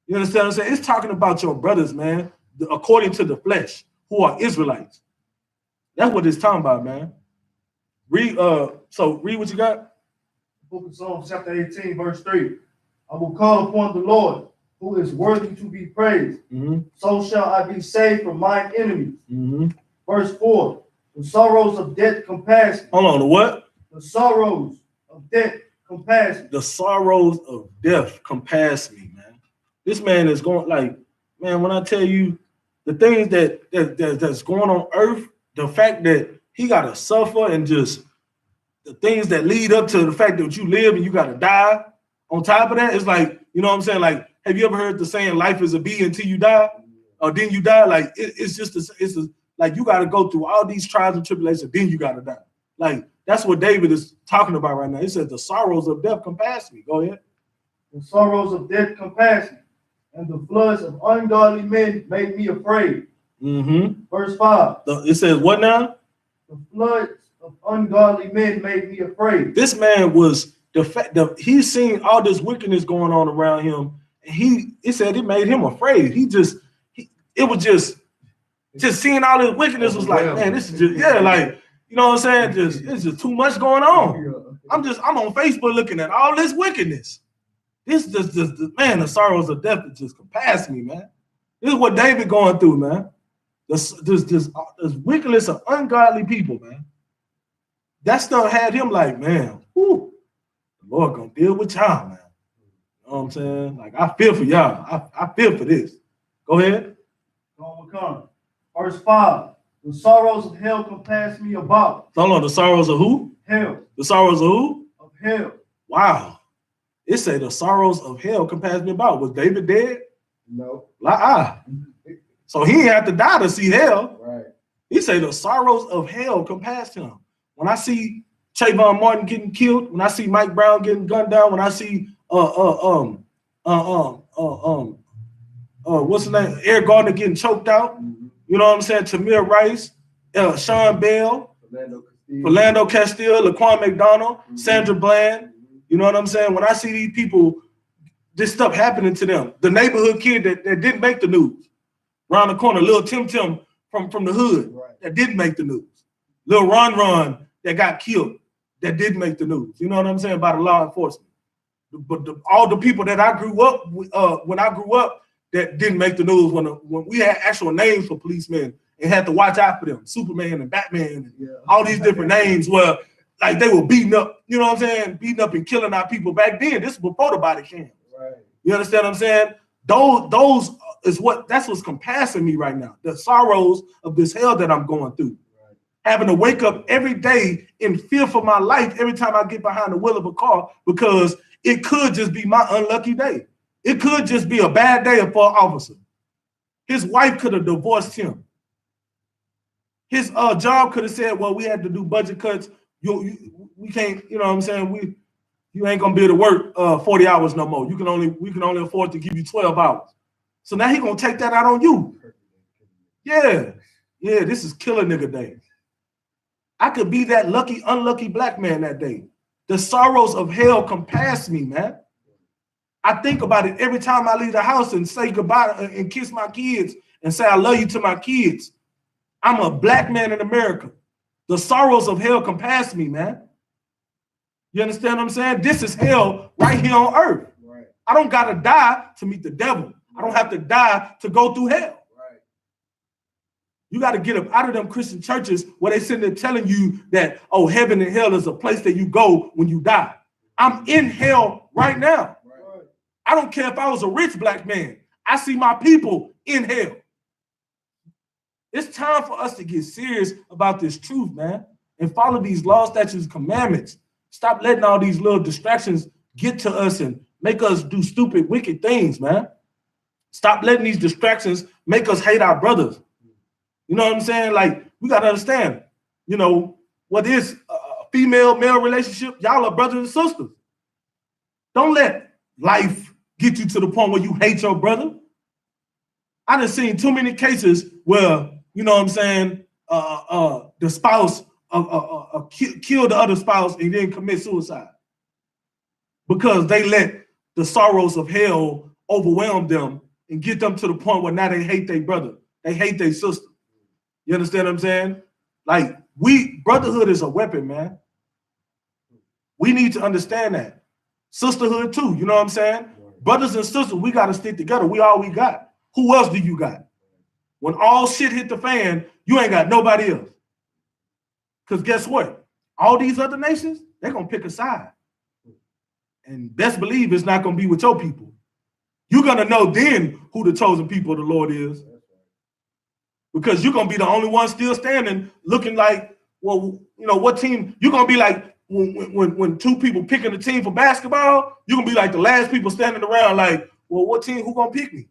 You understand what I'm saying? It's talking about your brothers, man, according to the flesh, who are Israelites. That's what it's talking about, man. Read what you got. Book of Psalms, chapter 18, verse 3. I will call upon the Lord, who is worthy to be praised. Mm-hmm. So shall I be saved from mine enemies. Mm-hmm. Verse 4. The sorrows of death compass me. Hold on, the what? The sorrows of death compass me. The sorrows of death compass me, man. This man is going like, man, when I tell you the things that's going on earth, the fact that he got to suffer and just the things that lead up to the fact that you live and you got to die. On top of that, it's like, you know what I'm saying? Like, have you ever heard the saying, life is a bee until you die? Or then you die? Like, like you got to go through all these trials and tribulations, then you got to die. Like, that's what David is talking about right now. He said, the sorrows of death compass me. Go ahead. The sorrows of death compass me, and the floods of ungodly men made me afraid. Mm-hmm. Verse 5. It says what now? The floods of ungodly men made me afraid. This man was the fact that he's seen all this wickedness going on around him, and it said it made him afraid. It was just seeing all this wickedness was like, man, this is just like, you know what I'm saying? It's just too much going on. I'm on Facebook looking at all this wickedness. This man, the sorrows of death just compass me, man. This is what David going through, man. This wickedness of ungodly people, man. That stuff had him like, man, whew, the Lord gonna deal with y'all, man. You know what I'm saying? Like, I feel for y'all. I feel for this. Go ahead. Verse 5. The sorrows of hell compass me about. Hold on, the sorrows of who? Hell. The sorrows of who? Of hell. Wow. It say the sorrows of hell compass me about. Was David dead? No. So he didn't have to die to see hell. Right. He say the sorrows of hell compass him. When I see Trayvon Martin getting killed, when I see Mike Brown getting gunned down, when I see what's his name? Eric Gardner getting choked out. Mm-hmm. You know what I'm saying? Tamir Rice, Sean Bell, Philando Castile, Laquan McDonald, mm-hmm. Sandra Bland. Mm-hmm. You know what I'm saying? When I see these people, this stuff happening to them, the neighborhood kid that didn't make the news, around the corner, little Tim from the hood, right, that didn't make the news, little Ron that got killed, that didn't make the news. You know what I'm saying? By the law enforcement. But all the people that I grew up with, when I grew up, that didn't make the news when we had actual names for policemen and had to watch out for them, Superman and Batman, and all these different names where like they were beating up, you know what I'm saying, beating up and killing our people back then. This was before the body cam. Right. You understand what I'm saying? Those is that's what's compassing me right now. The sorrows of this hell that I'm going through. Right. Having to wake up every day in fear for my life every time I get behind the wheel of a car, because it could just be my unlucky day. It could just be a bad day for an officer. His wife could have divorced him. His job could have said, well, we had to do budget cuts. We can't, you know what I'm saying? You ain't gonna be able to work 40 hours no more. We can only afford to give you 12 hours. So now he gonna take that out on you. Yeah, this is killer nigga day. I could be that unlucky black man that day. The sorrows of hell compass me, man. I think about it every time I leave the house and say goodbye and kiss my kids and say I love you to my kids. I'm a black man in America. The sorrows of hell compass me, man. You understand what I'm saying? This is hell right here on earth. Right. I don't got to die to meet the devil. I don't have to die to go through hell. Right. You got to get up out of them Christian churches where they sitting there telling you that, oh, heaven and hell is a place that you go when you die. I'm in hell right now. Right. I don't care if I was a rich black man. I see my people in hell. It's time for us to get serious about this truth, man, and follow these laws, statutes, and commandments. Stop letting all these little distractions get to us and make us do stupid, wicked things, man. Stop letting these distractions make us hate our brothers. You know what I'm saying? Like, we got to understand, you know, what is a female-male relationship? Y'all are brothers and sisters. Don't let life get you to the point where you hate your brother. I done seen too many cases where, you know what I'm saying, the spouse kill the other spouse and then commit suicide because they let the sorrows of hell overwhelm them and get them to the point where now they hate their brother. They hate their sister. You understand what I'm saying? Like, brotherhood is a weapon, man. We need to understand that. Sisterhood too, you know what I'm saying? Brothers and sisters, we got to stick together. We all we got. Who else do you got? When all shit hit the fan, you ain't got nobody else. Because guess what? All these other nations, they're going to pick a side. And best believe it's not going to be with your people. You're going to know then who the chosen people of the Lord is. Because you're going to be the only one still standing looking like, well, you know, what team? You're going to be like, when two people picking a team for basketball, you're going to be like the last people standing around like, well, what team, who going to pick me?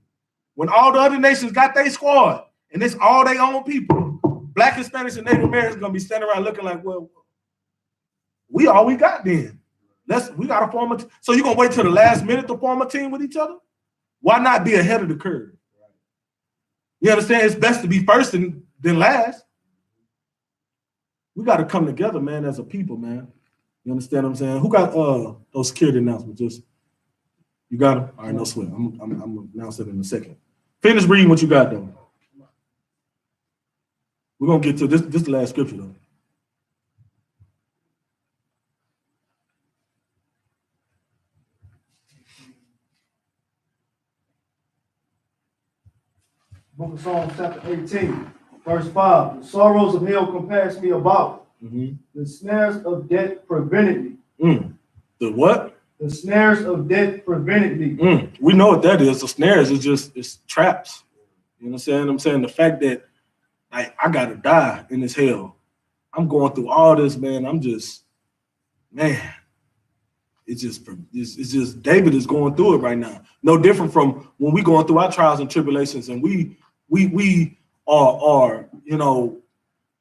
When all the other nations got their squad and it's all their own people, Black, Hispanics, and Native Americans going to be standing around looking like, well, we all we got then. We got to form a team. So you're going to wait till the last minute to form a team with each other? Why not be ahead of the curve? You understand? It's best to be first than last. We got to come together, man, as a people, man. You understand what I'm saying? Who got those security announcements? Just you got them? All right, no sweat. I'm going to announce it in a second. Finish reading what you got, though. We're going to get to this. This is the last scripture, though. Book of Psalms, chapter 18, verse 5. The sorrows of hell compassed me about. The snares of death prevented me. The what? The snares of death prevented me. We know what that is. The snares is it's traps. You know what I'm saying? The fact that I got to die in this hell. I'm going through all this, man. It's just David is going through it right now. No different from when we going through our trials and tribulations, and we are you know,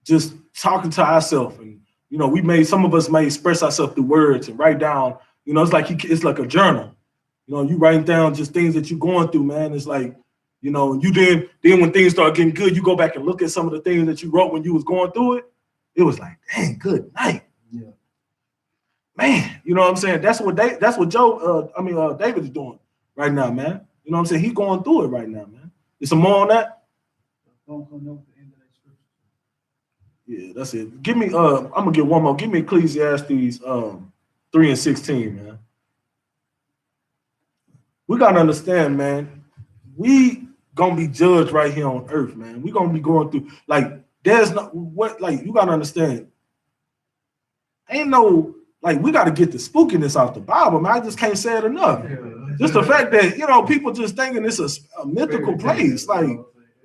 just talking to ourselves, and you know, some of us may express ourselves through words and write down. You know, it's like a journal. You know, you writing down just things that you're going through, man. It's like, you know, you then when things start getting good, you go back and look at some of the things that you wrote when you was going through it. It was like, dang, good night. Yeah. Man, you know what I'm saying? That's what David is doing right now, man. You know what I'm saying? He's going through it right now, man. Is some more on that? Yeah, that's it. Give me I'm gonna get one more. Give me Ecclesiastes 3:16, man. we gotta understand, man. We gonna be judged right here on earth, man. We gonna be going through like there's no what like you gotta understand. Ain't no like we gotta get the spookiness off the Bible, man. I just can't say it enough. Just the fact that people just thinking it's a mythical place. Like,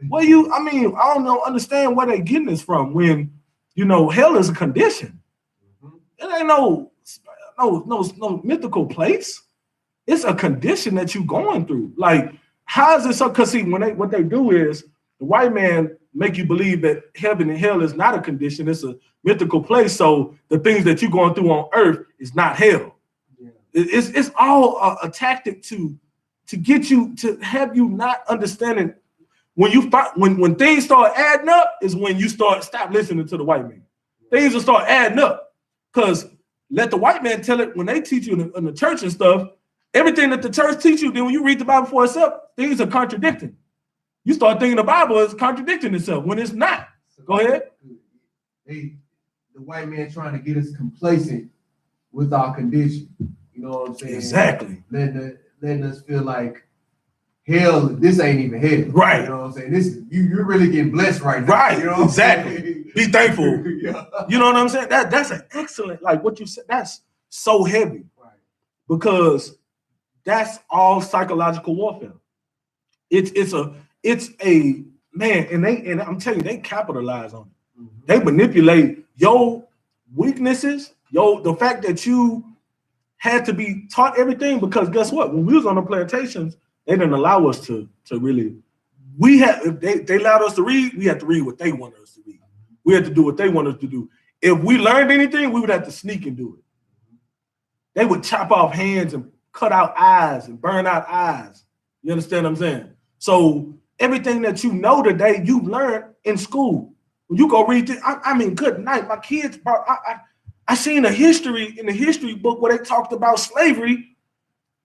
what I mean, I don't know, understand where they getting this from when hell is a condition. It ain't no mythical place. It's a condition that you going through. Like, how is it so? Because see, what they do is the white man make you believe that heaven and hell is not a condition, it's a mythical place. So the things that you're going through on earth is not hell. Yeah. It's all a tactic to get you to have you not understanding. When things start adding up is when you stop listening to the white man. Things will start adding up. Because let the white man tell it when they teach you in the church and stuff, everything that the church teach you, then when you read the Bible for itself, things are contradicting. You start thinking the Bible is contradicting itself when it's not. Go ahead. The white man trying to get us complacent with our condition. You know what I'm saying? Exactly. Letting us feel like hell, this ain't even hell. Right. You know what I'm saying? This you're really getting blessed right now. Right. You know Exactly. Be thankful. Yeah. You know what I'm saying? That's an excellent, like what you said, that's so heavy. Right. Because that's all psychological warfare. It's a man, and I'm telling you, they capitalize on it. Mm-hmm. They manipulate your weaknesses, the fact that you had to be taught everything, because guess what? When we was on the plantations, they didn't allow us to really. If they allowed us to read, we had to read what they wanted us to read. We had to do what they wanted us to do. If we learned anything, we would have to sneak and do it. They would chop off hands and cut out eyes and burn out eyes. You understand what I'm saying? So everything that you know today, you learned in school. When you go read this, I mean, good night. My kids, I seen a history in the history book where they talked about slavery.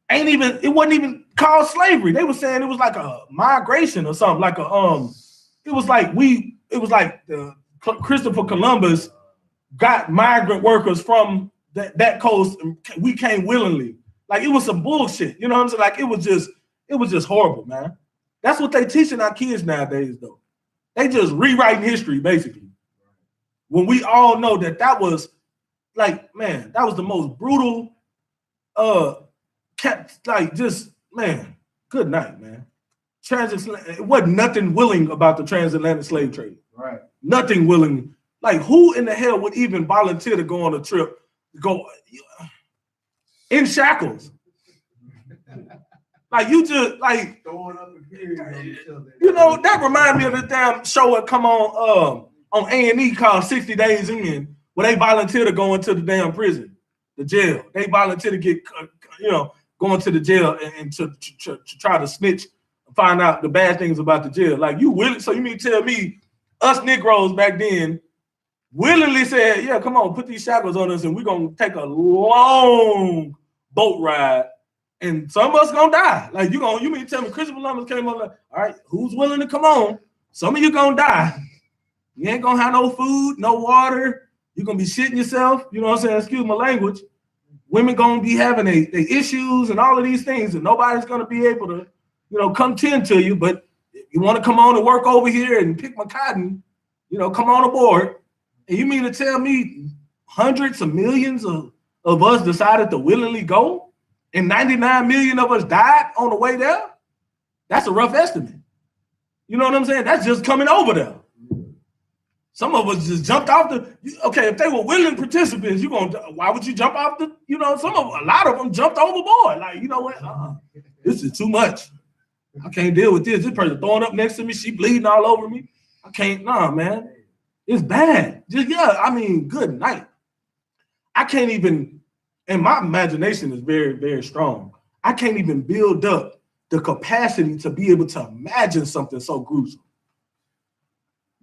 It wasn't even called slavery. They were saying it was like a migration or something, like it was like Christopher Columbus got migrant workers from that coast, and we came willingly. Like, it was some bullshit. You know what I'm saying? Like, it was just horrible, man. That's what they teaching our kids nowadays, though. They just rewriting history, basically. When we all know that was like, man, that was the most brutal, man, good night, man. It wasn't nothing willing about the transatlantic slave trade. Right. Nothing willing. Like, who in the hell would even volunteer to go on a trip, go in shackles? Like, you just like throwing up a period on each other. That reminds me of the damn show that come on A&E called 60 Days In, where they volunteer to go into the damn prison, the jail. They volunteer to get, going to the jail and to try to snitch and find out the bad things about the jail. Like, you willing? So you mean to tell me us Negroes back then willingly said, yeah, come on, put these shackles on us and we're going to take a long boat ride and some of us going to die. Like, you mean to tell me Christopher Columbus came on like, all right, who's willing to come on? Some of you going to die. You ain't going to have no food, no water. You're going to be shitting yourself. You know what I'm saying? Excuse my language. Women going to be having they issues and all of these things, and nobody's going to be able to, come tend to you. But if you want to come on and work over here and pick my cotton, come on aboard. And you mean to tell me hundreds of millions of us decided to willingly go, and 99 million of us died on the way there? That's a rough estimate. You know what I'm saying? That's just coming over there. Some of us just jumped off okay, if they were willing participants, why would you jump off a lot of them jumped overboard. Like, you know what? This is too much. I can't deal with this. This person throwing up next to me, she bleeding all over me. I can't, man. It's bad. Good night. I can't even, and my imagination is very, very strong. I can't even build up the capacity to be able to imagine something so gruesome.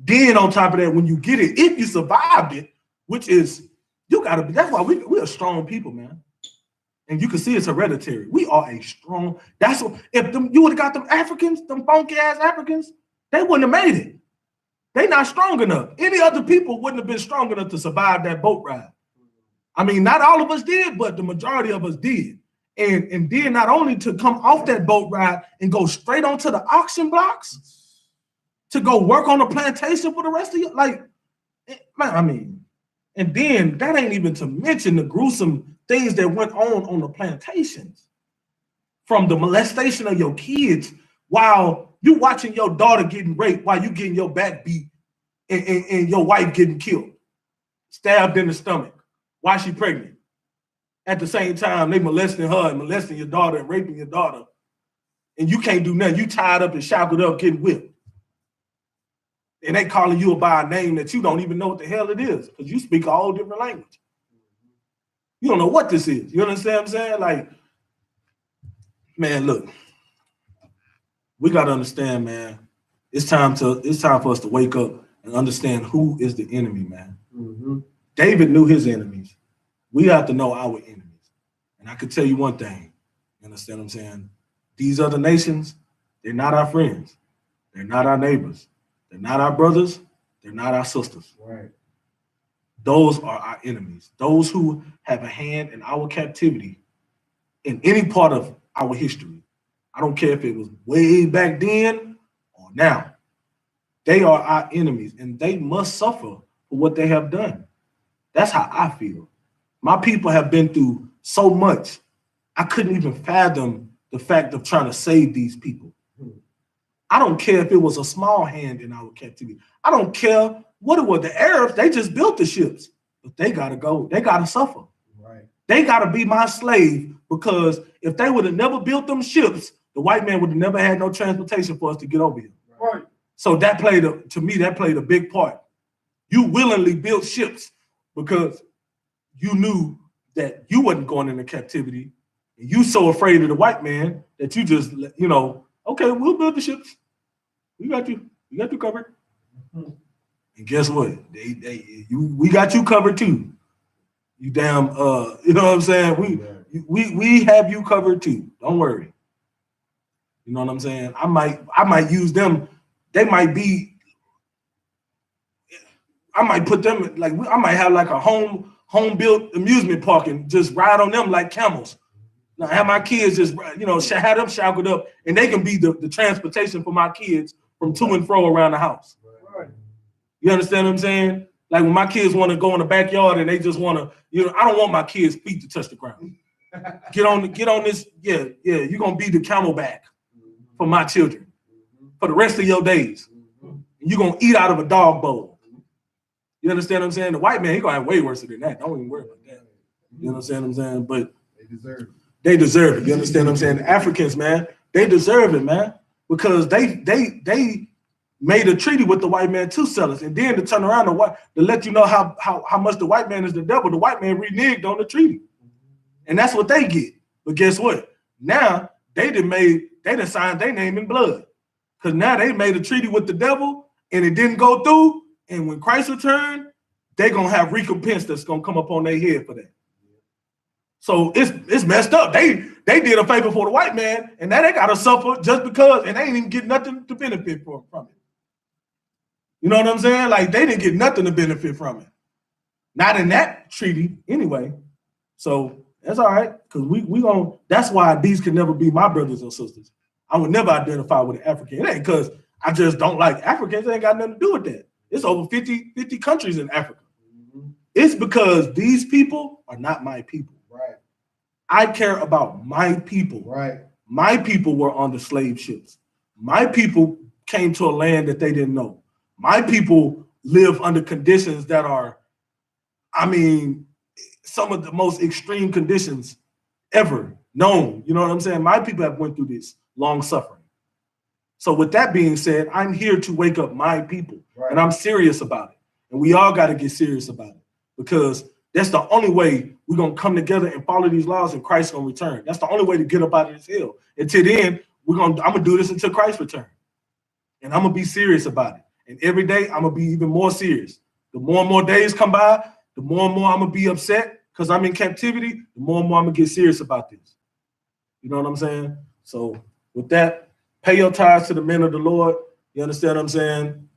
Then on top of that, when you get it, if you survived it, which is, that's why we're a strong people, man. And you can see it's hereditary. We are a strong, you would have got them Africans, them funky ass Africans, they wouldn't have made it. They not strong enough. Any other people wouldn't have been strong enough to survive that boat ride. I mean, not all of us did, but the majority of us did. And then not only to come off that boat ride and go straight onto the auction blocks to go work on the plantation for the rest of your like, man, I mean, and then that ain't even to mention the gruesome things that went on the plantations, from the molestation of your kids while you watching your daughter getting raped, while you getting your back beat, and your wife getting killed, stabbed in the stomach while she pregnant. At the same time, they molesting her and molesting your daughter and raping your daughter, and you can't do nothing. You tied up and shackled up, getting whipped, and they calling you by a name that you don't even know what the hell it is because you speak a whole different language. You don't know what this is. You understand what I'm saying? Like, man, look, we got to understand, man. It's time for us to wake up and understand who is the enemy, man. Mm-hmm. David knew his enemies. We have to know our enemies. And I can tell you one thing. You understand what I'm saying? These other nations, they're not our friends. They're not our neighbors. They're not our brothers. They're not our sisters. Right. Those are our enemies. Those who have a hand in our captivity in any part of our history. I don't care if it was way back then or now. They are our enemies, and they must suffer for what they have done. That's how I feel. My people have been through so much. I couldn't even fathom the fact of trying to save these people. I don't care if it was a small hand in our captivity. I don't care what it was. The Arabs, they just built the ships, but they got to go. They got to suffer. Right. They got to be my slave, because if they would have never built them ships, the white man would have never had no transportation for us to get over here. Right. So that played a big part. You willingly built ships because you knew that you wasn't going into captivity, and you so afraid of the white man that you just, okay, we'll build the ships. We got you covered. Mm-hmm. And guess what? We got you covered too. You damn, you know what I'm saying? We have you covered too. Don't worry. You know what I'm saying? I might use them. They might be. I might put them like I might have like a home built amusement park and just ride on them like camels. Now have my kids just have them shackled up, and they can be the transportation for my kids from to and fro around the house. Right. You understand what I'm saying? Like when my kids want to go in the backyard and they just want to, I don't want my kids' feet to touch the ground. Get on this, yeah, you're gonna be the camelback for my children for the rest of your days. You're gonna eat out of a dog bowl. You understand what I'm saying? The white man, he gonna have way worse than that. Don't even worry about that. You understand what I'm saying? But they deserve it. You understand what I'm saying? The Africans, man, they deserve it, man, because they made a treaty with the white man to sell us, and then to turn around to let you know how much the white man is the devil. The white man reneged on the treaty, and that's what they get. But guess what? Now they done signed their name in blood, because now they made a treaty with the devil, and it didn't go through. And when Christ returned, they're gonna have recompense that's gonna come up on their head for that. So it's messed up. They did a favor for the white man, and now they gotta suffer just because, and they ain't even get nothing to benefit from it. You know what I'm saying? Like they didn't get nothing to benefit from it. Not in that treaty anyway. So that's all right, because we gonna. That's why these can never be my brothers and sisters. I would never identify with an African. It ain't because I just don't like Africans. It ain't got nothing to do with that. It's over 50 countries in Africa. Mm-hmm. It's because these people are not my people. Right. I care about my people. Right. My people were on the slave ships. My people came to a land that they didn't know. My people live under conditions that are, some of the most extreme conditions ever known. You know what I'm saying? My people have went through this long suffering. So with that being said, I'm here to wake up my people, and I'm serious about it. And we all got to get serious about it, because that's the only way we're going to come together and follow these laws, and Christ's going to return. That's the only way to get up out of this hill. Until then, I'm going to do this until Christ returns. And I'm going to be serious about it. And every day, I'm going to be even more serious. The more and more days come by, the more and more I'm going to be upset because I'm in captivity, the more and more I'm going to get serious about this. You know what I'm saying? So with that, pay your tithes to the men of the Lord. You understand what I'm saying?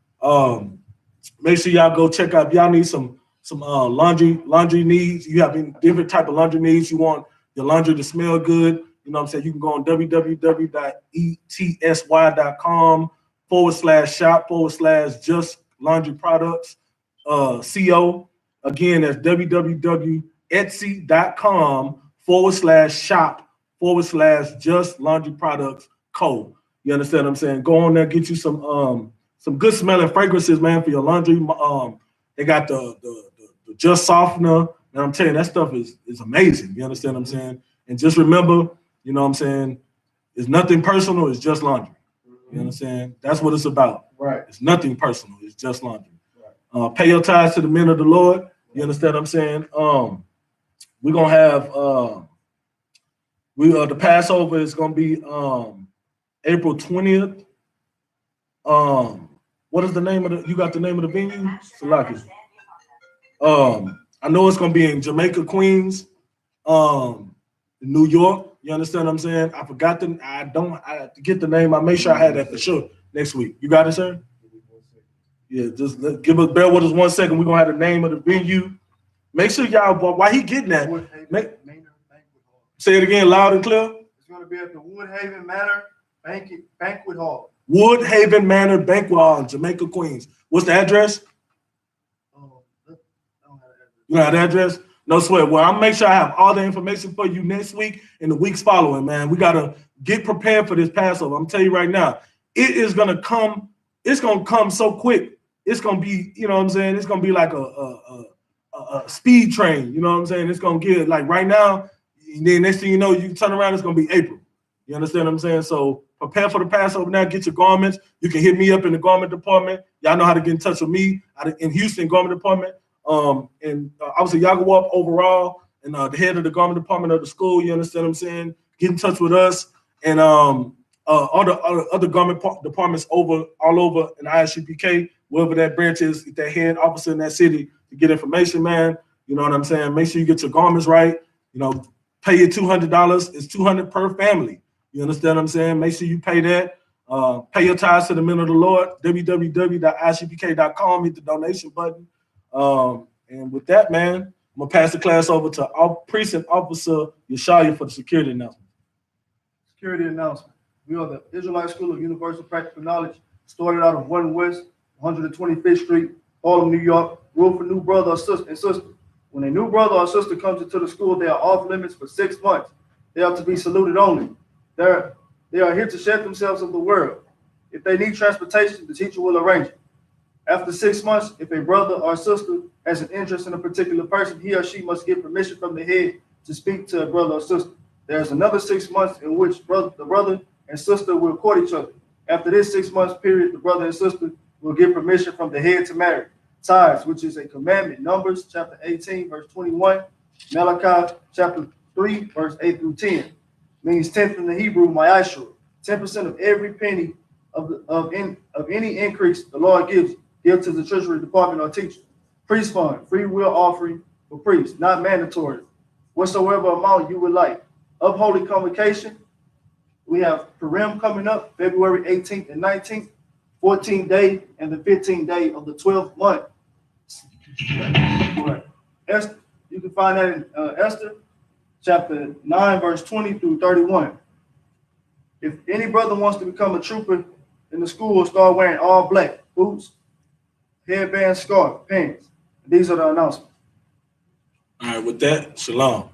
Make sure y'all go check out. Y'all need some laundry needs. You have different type of laundry needs. You want your laundry to smell good. You know what I'm saying? You can go on www.etsy.com/shop/just laundry products CO. Again, that's www.etsy.com/shop/just laundry products co. You understand what I'm saying? Go on there, get you some good smelling fragrances, man, for your laundry. They got the just softener. And I'm telling you, that stuff is amazing. You understand what I'm saying? And just remember, you know what I'm saying, it's nothing personal, it's just laundry. You understand? That's what it's about. Right. It's nothing personal, it's just laundry. Right. Pay your tithes to the men of the Lord. You understand what I'm saying? We're gonna have the Passover is gonna be April 20th. What is the name of you got the name of the venue? Salaki. I know it's gonna be in Jamaica, Queens, New York. You understand what I'm saying? I forgot I have to get the name. I'll make sure I have that for sure next week. You got it, sir? Yeah, just bear with us 1 second. We're gonna have the name of the venue. Make sure y'all, while he getting that, say it again loud and clear. It's gonna be at the Woodhaven Manor Banquet Hall. Woodhaven Manor Banquet Hall in Jamaica, Queens. What's the address? You know the address? No sweat. Well, I'll make sure I have all the information for you next week and the weeks following, man. We got to get prepared for this Passover. I'm telling you right now, it is going to come. It's going to come so quick. It's going to be, you know what I'm saying? It's going to be like a speed train. You know what I'm saying? It's going to get like right now. And then next thing you know, you turn around, it's going to be April. You understand what I'm saying? So prepare for the Passover now. Get your garments. You can hit me up in the garment department. Y'all know how to get in touch with me in Houston garment department. And obviously YAHANNA overall and the head of the garment department of the school, you understand what I'm saying? Get in touch with us and other garment departments all over in I.S.U.P.K, wherever that branch is, that head officer in that city to get information, man. You know what I'm saying? Make sure you get your garments right. You know, pay your $200. It's $200 per family. You understand what I'm saying? Make sure you pay that. Pay your tithes to the men of the Lord. www.isupk.com. Hit the donation button. And with that, man, I'm gonna pass the class over to our precinct officer Yeshaya for the security announcement. Security announcement. We are the Israelite School of Universal Practical Knowledge, started out of 1 West, 125th Street, Harlem, New York. Rule for new brother or sister. When a new brother or sister comes into the school, they are off limits for 6 months. They are to be saluted only. They are here to shed themselves of the world. If they need transportation, the teacher will arrange it. After 6 months, if a brother or sister has an interest in a particular person, he or she must get permission from the head to speak to a brother or sister. There's another 6 months in which the brother and sister will court each other. After this 6 months period, the brother and sister will get permission from the head to marry. Tithes, which is a commandment, Numbers chapter 18, verse 21, Malachi chapter 3, verse 8 through 10, means 10th in the Hebrew, Y.A.H.U.P.K. 10% of every penny of any increase the Lord gives you. Give to the Treasury Department or teacher. Priest fund, free will offering for priests, not mandatory. Whatsoever amount you would like. Of Holy Convocation, we have Purim coming up, February 18th and 19th, 14th day and the 15th day of the 12th month. Right. Esther, you can find that in Esther chapter 9, verse 20 through 31. If any brother wants to become a trooper in the school, start wearing all black boots, headband, scarf, pants. These are the announcements. All right, with that, shalom.